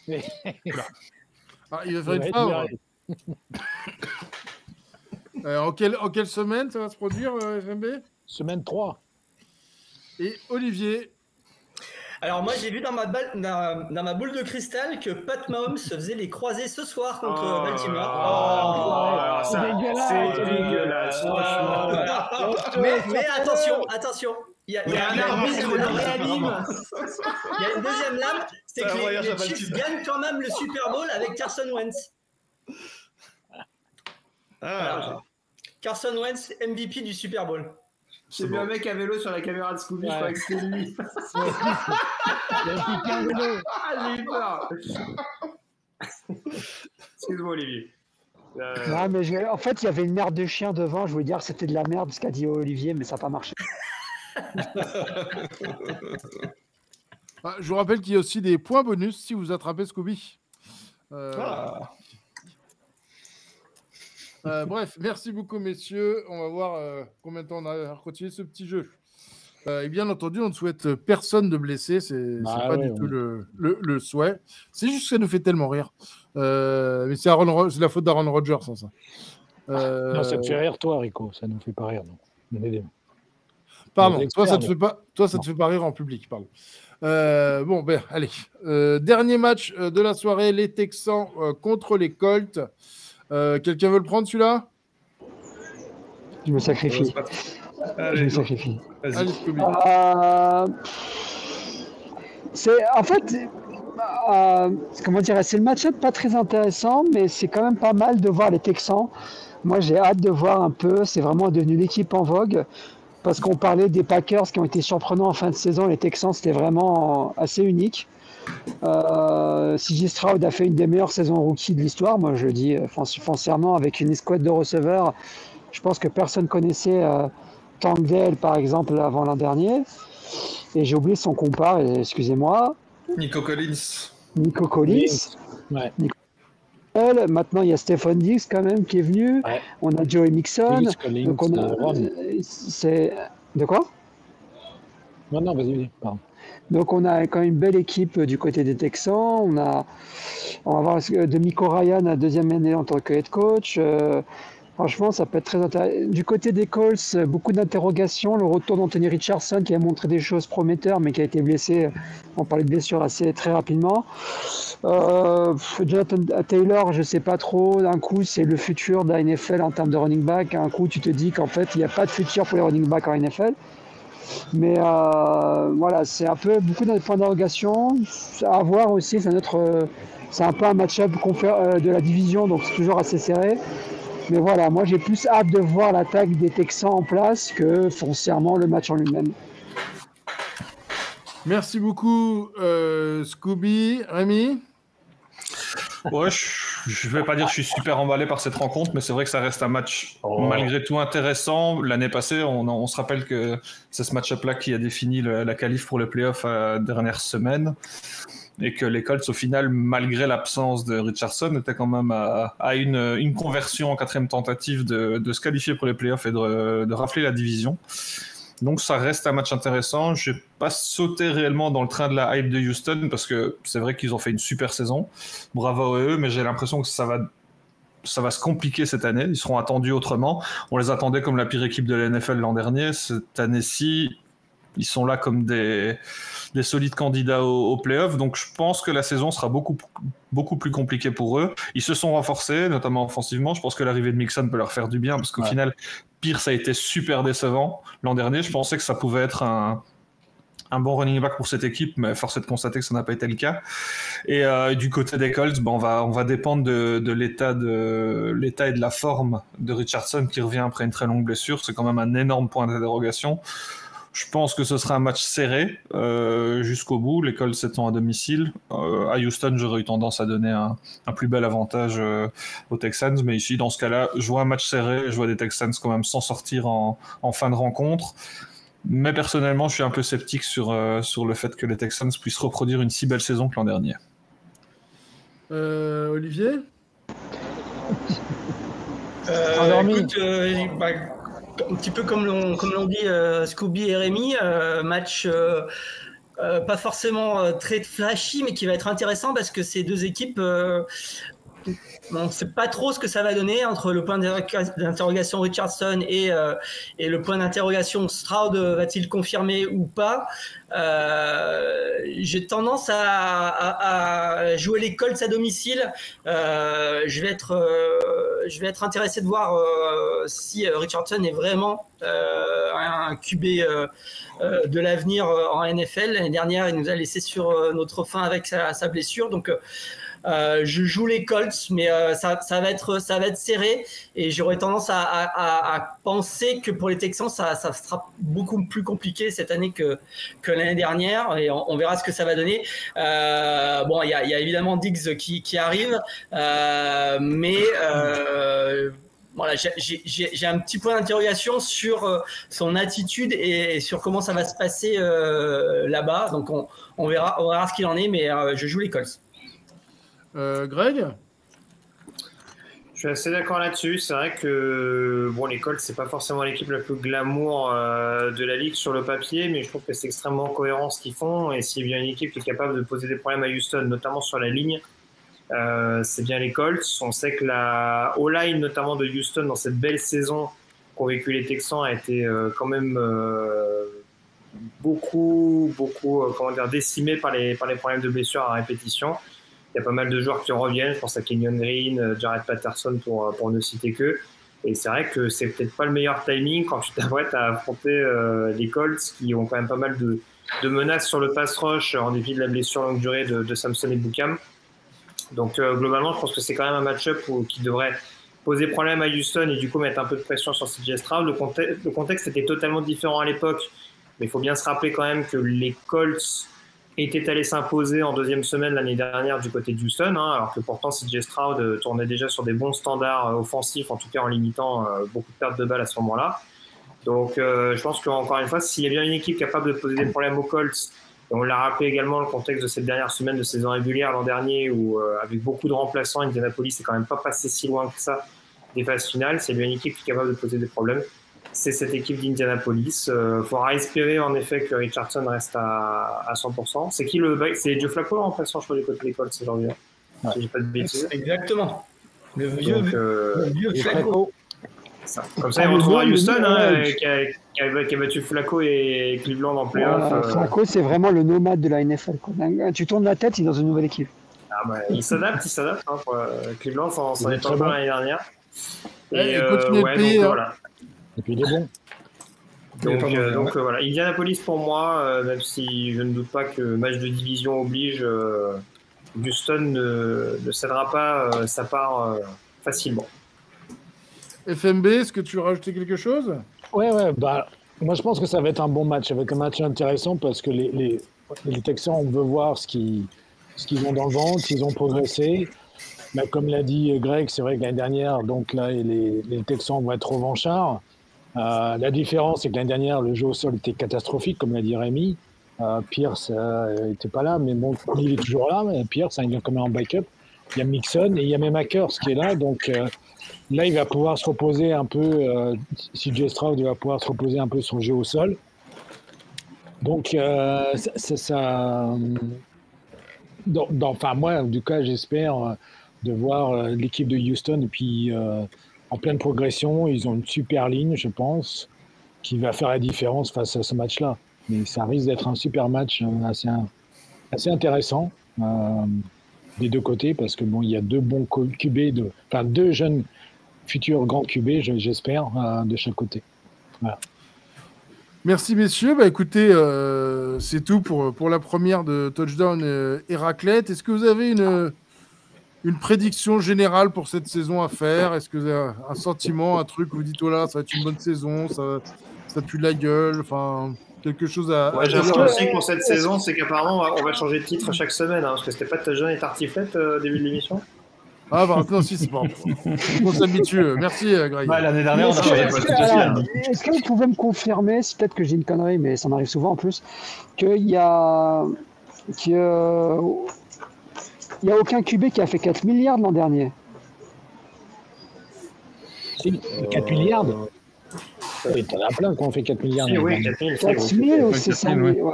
Et... il va faire une favre. En quelle semaine ça va se produire, FMB? Semaine 3. Et Olivier? Alors moi j'ai vu dans ma boule de cristal que Pat Mahomes se faisait les croisés ce soir contre Baltimore. C'est dégueulasse. Mais attention, il y a une deuxième lame, c'est que les Chiefs gagnent quand même le Super Bowl avec Carson Wentz. Carson Wentz, MVP du Super Bowl. J'ai vu un mec à vélo sur la caméra de Scooby, je crois que c'était lui. J'ai eu peur. Excuse-moi, Olivier. Non, mais en fait, il y avait une merde de chien devant. Je voulais dire que c'était de la merde ce qu'a dit Olivier, mais ça n'a pas marché. Je vous rappelle qu'il y a aussi des points bonus si vous attrapez Scooby. Bref, merci beaucoup, messieurs. On va voir combien de temps on a à continuer ce petit jeu. Et bien entendu, on ne souhaite personne de blessé. C'est pas du tout le souhait. C'est juste que ça nous fait tellement rire. Mais c'est la faute d'Aaron Rodgers, ça. Non, ça te fait rire, toi, Rico. Ça nous fait pas rire, non. Pardon, toi, ça te fait pas rire en public, pardon. Allez. Dernier match de la soirée, les Texans contre les Colts. Quelqu'un veut le prendre, celui-là? Je me sacrifie. Allez, en fait, comment dire, c'est le match-up pas très intéressant, mais c'est quand même pas mal de voir les Texans. Moi, j'ai hâte de voir un peu. C'est vraiment devenu l'équipe en vogue. Parce qu'on parlait des Packers qui ont été surprenants en fin de saison. Les Texans, c'était vraiment assez unique. CJ Stroud a fait une des meilleures saisons rookie de l'histoire. Moi, je le dis foncièrement, avec une escouade de receveurs. Je pense que personne connaissait Tank Dell, par exemple, avant l'an dernier. Et j'ai oublié son compas, excusez-moi. Nico Collins. Ouais. Maintenant, il y a Stephon Diggs quand même qui est venu. Ouais. On a Joey Mixon. Donc on a... C'est... De quoi? Non, vas-y, pardon. Donc on a quand même une belle équipe du côté des Texans. On va avoir D'Amico Ryan à deuxième année en tant que head coach. Franchement, ça peut être très intéressant. Du côté des Colts, beaucoup d'interrogations. Le retour d'Anthony Richardson qui a montré des choses prometteurs, mais qui a été blessé. On parlait de blessure très rapidement. Jonathan Taylor, je ne sais pas trop. D'un coup, c'est le futur de la NFL en termes de running back. Un coup, tu te dis qu'en fait, il n'y a pas de futur pour les running backs en NFL. Mais voilà, c'est un peu beaucoup de points d'interrogation. À voir aussi, c'est un peu un match-up de la division, donc c'est toujours assez serré. Mais voilà, moi j'ai plus hâte de voir l'attaque des Texans en place que foncièrement le match en lui-même. Merci beaucoup, Scooby. Rémi? Ouais, je vais pas dire que je suis super emballé par cette rencontre, mais c'est vrai que ça reste un match malgré tout intéressant. L'année passée, on se rappelle que c'est ce match-up-là qui a défini la qualif pour le playoff dernière semaine, et que les Colts, au final, malgré l'absence de Richardson, étaient quand même à une conversion en 4e tentative de se qualifier pour les playoffs et de rafler la division. Donc ça reste un match intéressant. Je n'ai pas sauté réellement dans le train de la hype de Houston parce que c'est vrai qu'ils ont fait une super saison. Bravo à eux, mais j'ai l'impression que ça va se compliquer cette année. Ils seront attendus autrement. On les attendait comme la pire équipe de la NFL l'an dernier. Cette année-ci, ils sont là comme des solides candidats aux playoffs. Donc je pense que la saison sera beaucoup plus compliquée pour eux. Ils se sont renforcés, notamment offensivement. Je pense que l'arrivée de Mixon peut leur faire du bien parce qu'au final, Pierce a été super décevant l'an dernier. Je pensais que ça pouvait être un bon running back pour cette équipe, mais force est de constater que ça n'a pas été le cas. Et du côté des Colts, on va dépendre de l'état et de la forme de Richardson qui revient après une très longue blessure. C'est quand même un énorme point d'interrogation. Je pense que ce sera un match serré jusqu'au bout, les Colts étant à domicile. À Houston, j'aurais eu tendance à donner un plus bel avantage aux Texans, mais ici, dans ce cas-là, je vois un match serré, je vois des Texans quand même s'en sortir en fin de rencontre. Mais personnellement, je suis un peu sceptique sur le fait que les Texans puissent reproduire une si belle saison que l'an dernier. Olivier? Écoute, un petit peu comme l'ont dit Scooby et Rémi, match pas forcément très flashy, mais qui va être intéressant parce que ces deux équipes, on ne sait pas trop ce que ça va donner entre le point d'interrogation Richardson et le point d'interrogation Stroud, va-t-il confirmer ou pas. J'ai tendance à jouer les Colts à domicile. Je vais être intéressé de voir si Richardson est vraiment un QB de l'avenir en NFL. L'année dernière, il nous a laissé sur notre faim avec sa blessure. Donc je joue les Colts, mais ça va être serré, et j'aurais tendance à penser que pour les Texans, ça sera beaucoup plus compliqué cette année que l'année dernière, et on verra ce que ça va donner. Bon, il y a évidemment Diggs qui arrive, mais voilà, j'ai un petit point d'interrogation sur son attitude et sur comment ça va se passer là-bas. Donc on verra ce qu'il en est, mais je joue les Colts. Greg? Je suis assez d'accord là-dessus. C'est vrai que les Colts, c'est pas forcément l'équipe la plus glamour de la ligue sur le papier, mais je trouve que c'est extrêmement cohérent ce qu'ils font. Et s'il y a bien une équipe qui est capable de poser des problèmes à Houston, notamment sur la ligne, c'est bien les Colts. On sait que la O-line, notamment de Houston, dans cette belle saison qu'ont vécu les Texans, a été quand même beaucoup décimée par les problèmes de blessures à répétition. Il y a pas mal de joueurs qui en reviennent. Je pense à Kenyon Green, Jared Patterson pour ne citer qu'eux. Et c'est vrai que c'est peut-être pas le meilleur timing quand tu t'apprêtes à affronter les Colts qui ont quand même pas mal de menaces sur le pass rush en dépit de la blessure longue durée de Samson et Boukham. Donc globalement, je pense que c'est quand même un match-up qui devrait poser problème à Houston et du coup mettre un peu de pression sur CJ Stroud. Le contexte était totalement différent à l'époque, mais il faut bien se rappeler quand même que les Colts était allé s'imposer en deuxième semaine l'année dernière du côté de Houston, alors que pourtant CJ Stroud tournait déjà sur des bons standards offensifs, en tout cas en limitant beaucoup de pertes de balles à ce moment-là. Donc je pense qu'encore une fois, s'il y a bien une équipe capable de poser des problèmes aux Colts, et on l'a rappelé également le contexte de cette dernière semaine de saison régulière l'an dernier, où avec beaucoup de remplaçants, Indianapolis n'est quand même pas passé si loin que ça des phases finales, c'est bien une équipe qui est capable de poser des problèmes. C'est cette équipe d'Indianapolis. Faudra espérer en effet que Richardson reste à 100%. C'est qui c'est Joe Flacco en remplaçant sur les côtés des Colts aujourd'hui. Ouais. J'ai pas de bêtises. Exactement. Le vieux Flacco. Ça. Comme ça, il retrouvera Houston qui a battu Flacco et Cleveland en playoff. Flacco, c'est vraiment le nomade de la NFL. Tu tournes la tête, il est dans une nouvelle équipe. Il s'adapte. Cleveland s'en est pas l'année dernière. Et voilà. Et puis il est bon. Donc voilà, Indianapolis pour moi, même si je ne doute pas que match de division oblige, Houston ne cédera pas sa part facilement. FMB, est-ce que tu veux rajouter quelque chose? Ouais, moi je pense que ça va être un bon match, avec un match intéressant parce que Les Texans, on veut voir ce qu'ils ont dans le ventre, s'ils ont progressé. Bah, comme l'a dit Greg, c'est vrai que l'année dernière, donc là, les Texans vont être revanchards. La différence, c'est que l'année dernière, le jeu au sol était catastrophique, comme l'a dit Rémi. Pierce n'était pas là, mais bon, il est toujours là. Pierce, il vient quand même en backup. Il y a Mixon et il y a même Akers qui est là. Donc là, il va pouvoir se reposer un peu. CJ Stroud va pouvoir se reposer un peu son jeu au sol. Donc, enfin, moi, en tout cas, j'espère de voir l'équipe de Houston et puis en pleine progression. Ils ont une super ligne, je pense, qui va faire la différence face à ce match-là. Mais ça risque d'être un super match assez intéressant des deux côtés parce que bon, il y a deux bons QB, deux jeunes futurs grands QB, j'espère, de chaque côté. Voilà. Merci messieurs. Bah, écoutez, c'est tout pour la première de Touchdown et Raclette. Est-ce que vous avez une prédiction générale pour cette saison à faire? Est-ce que vous avez un sentiment, un truc où vous dites, oh là, ça va être une bonne saison, ça pue la gueule, enfin, quelque chose à... Ouais, j'ai un aussi pour cette saison, c'est qu'apparemment, on va changer de titre chaque semaine, parce que c'était pas Touchdown et Tartiflette au début de l'émission. Ah, bah, non, si, c'est pas. On s'habitue. Merci, Greg. Ouais, l'année dernière, on a changé de titre. Est-ce que vous pouvez me confirmer, c'est peut-être que j'ai une connerie, mais ça m'arrive souvent en plus, qu'il y a aucun QB qui a fait 4 milliards l'an dernier. 4 milliards Oui, t'en as plein qui ont fait 4 milliards. Oui, 4 000 ou c'est 5 000 ouais.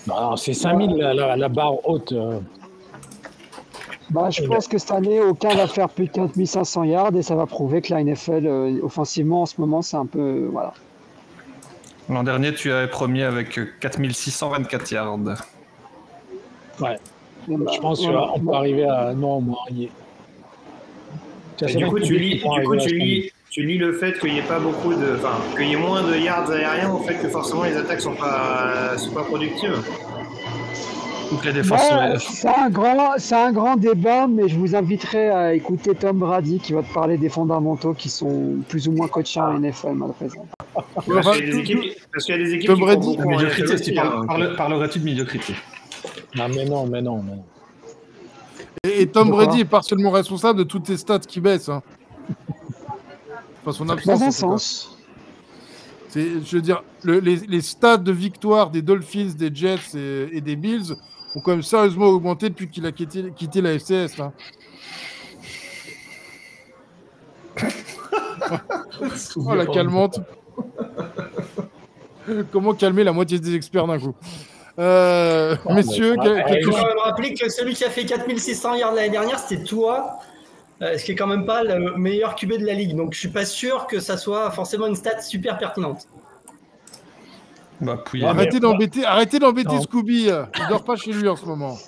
Non, c'est 5 000 la barre haute. Je pense que cette année, aucun va faire plus de 4 500 yards et ça va prouver que la NFL, offensivement, en ce moment, c'est un peu... Voilà. L'an dernier, tu avais premier avec 4 624 yards. Ouais. Je pense qu'on peut arriver à... Non, moins. Du coup, tu lis le fait qu'il n'y ait pas beaucoup de... Enfin, qu'il y ait moins de yards aériens au fait que forcément les attaques sont pas productives. C'est un grand débat, mais je vous inviterai à écouter Tom Brady qui va te parler des fondamentaux qui sont plus ou moins coachés en NFL, malheureusement. Parce qu'il y a des équipes qui font beaucoup en médiocrité. NFL. Parlerais-tu de médiocrité? Non, mais non. Et Tom Brady est partiellement responsable de toutes tes stats qui baissent. Hein. Enfin, son absence. Dans un sens. Je veux dire, les stats de victoire des Dolphins, des Jets et des Bills ont quand même sérieusement augmenté depuis qu'il a quitté la FCS. Hein. Oh, la calmante. Comment calmer la moitié des experts d'un coup? Messieurs, il faut quand même rappeler que celui qui a fait 4600 yards l'année dernière, c'était toi, ce qui est quand même pas le meilleur QB de la ligue. Donc je suis pas sûr que ça soit forcément une stat super pertinente. Arrêtez d'embêter Scooby. Il dort pas chez lui en ce moment.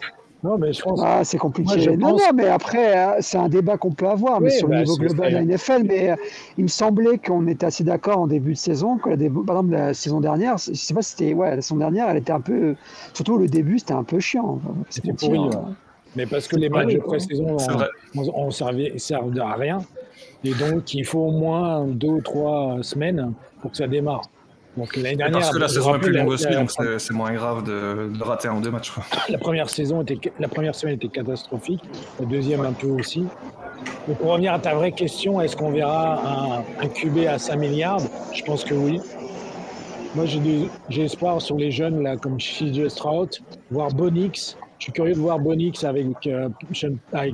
Non, mais je pense. C'est compliqué. Non, mais après, c'est un débat qu'on peut avoir, mais sur le niveau global de la NFL. Mais il me semblait qu'on était assez d'accord en début de saison. Par exemple, la saison dernière, je sais pas si c'était. Ouais, la saison dernière, elle était un peu. Surtout le début, c'était un peu chiant. C'était pourri. Mais parce que les matchs de pré-saison on servent à rien. Et donc, il faut au moins 2 ou 3 semaines pour que ça démarre. Donc, l'année dernière, parce que la saison est plus longue aussi, donc c'est moins grave de rater en 2 matchs. Quoi. La première semaine était catastrophique, la deuxième un peu aussi. Donc, pour revenir à ta vraie question, est-ce qu'on verra un QB à 5 milliards? Je pense que oui. Moi, j'ai espoir sur les jeunes là, comme CJ Stroud, voir Bonix. Je suis curieux de voir Bonix avec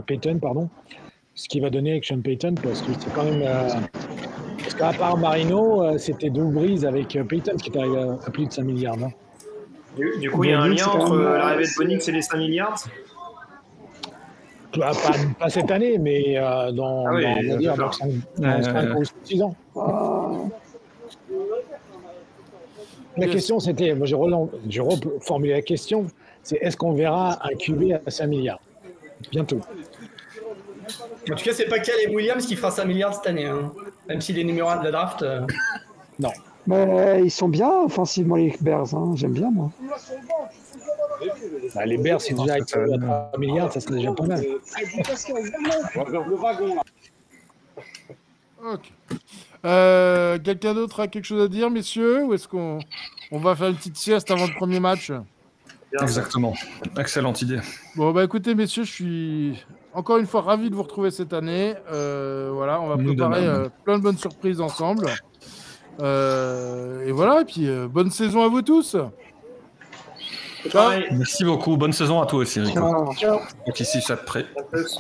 Payton, ce qu'il va donner avec Sean Payton, parce que c'est quand même... parce qu'à part Marino, c'était Drew Brees avec Payton qui est arrivé à plus de 5 milliards. Hein. Du coup, il y a un lien entre l'arrivée de Bonix et les 5 milliards pas cette année, mais dans 5 ou 6 ans. La question, c'était, moi je reformulé la question, c'est est-ce qu'on verra un QB à 5 milliards bientôt? En tout cas, c'est pas Caleb Williams qui fera 5 milliards cette année, hein. Même s'il est numéro 1 de la draft. Non. Mais ils sont bien offensivement, les Bears, hein. J'aime bien, moi. Les Bears, c'est déjà avec 3 milliards, ça serait déjà pas mal. Ok. Quelqu'un d'autre a quelque chose à dire, messieurs? Ou est-ce qu'on va faire une petite sieste avant le premier match? Bien, Exactement. Excellente idée. Bon, bah écoutez, messieurs, je suis encore une fois ravi de vous retrouver cette année. Voilà, on va Nous de préparer même. plein de bonnes surprises ensemble. Et voilà, et puis bonne saison à vous tous. C'est pareil. Merci beaucoup. Bonne saison à toi aussi, Rico. Ciao. Donc ici, ça te prêt. À plus.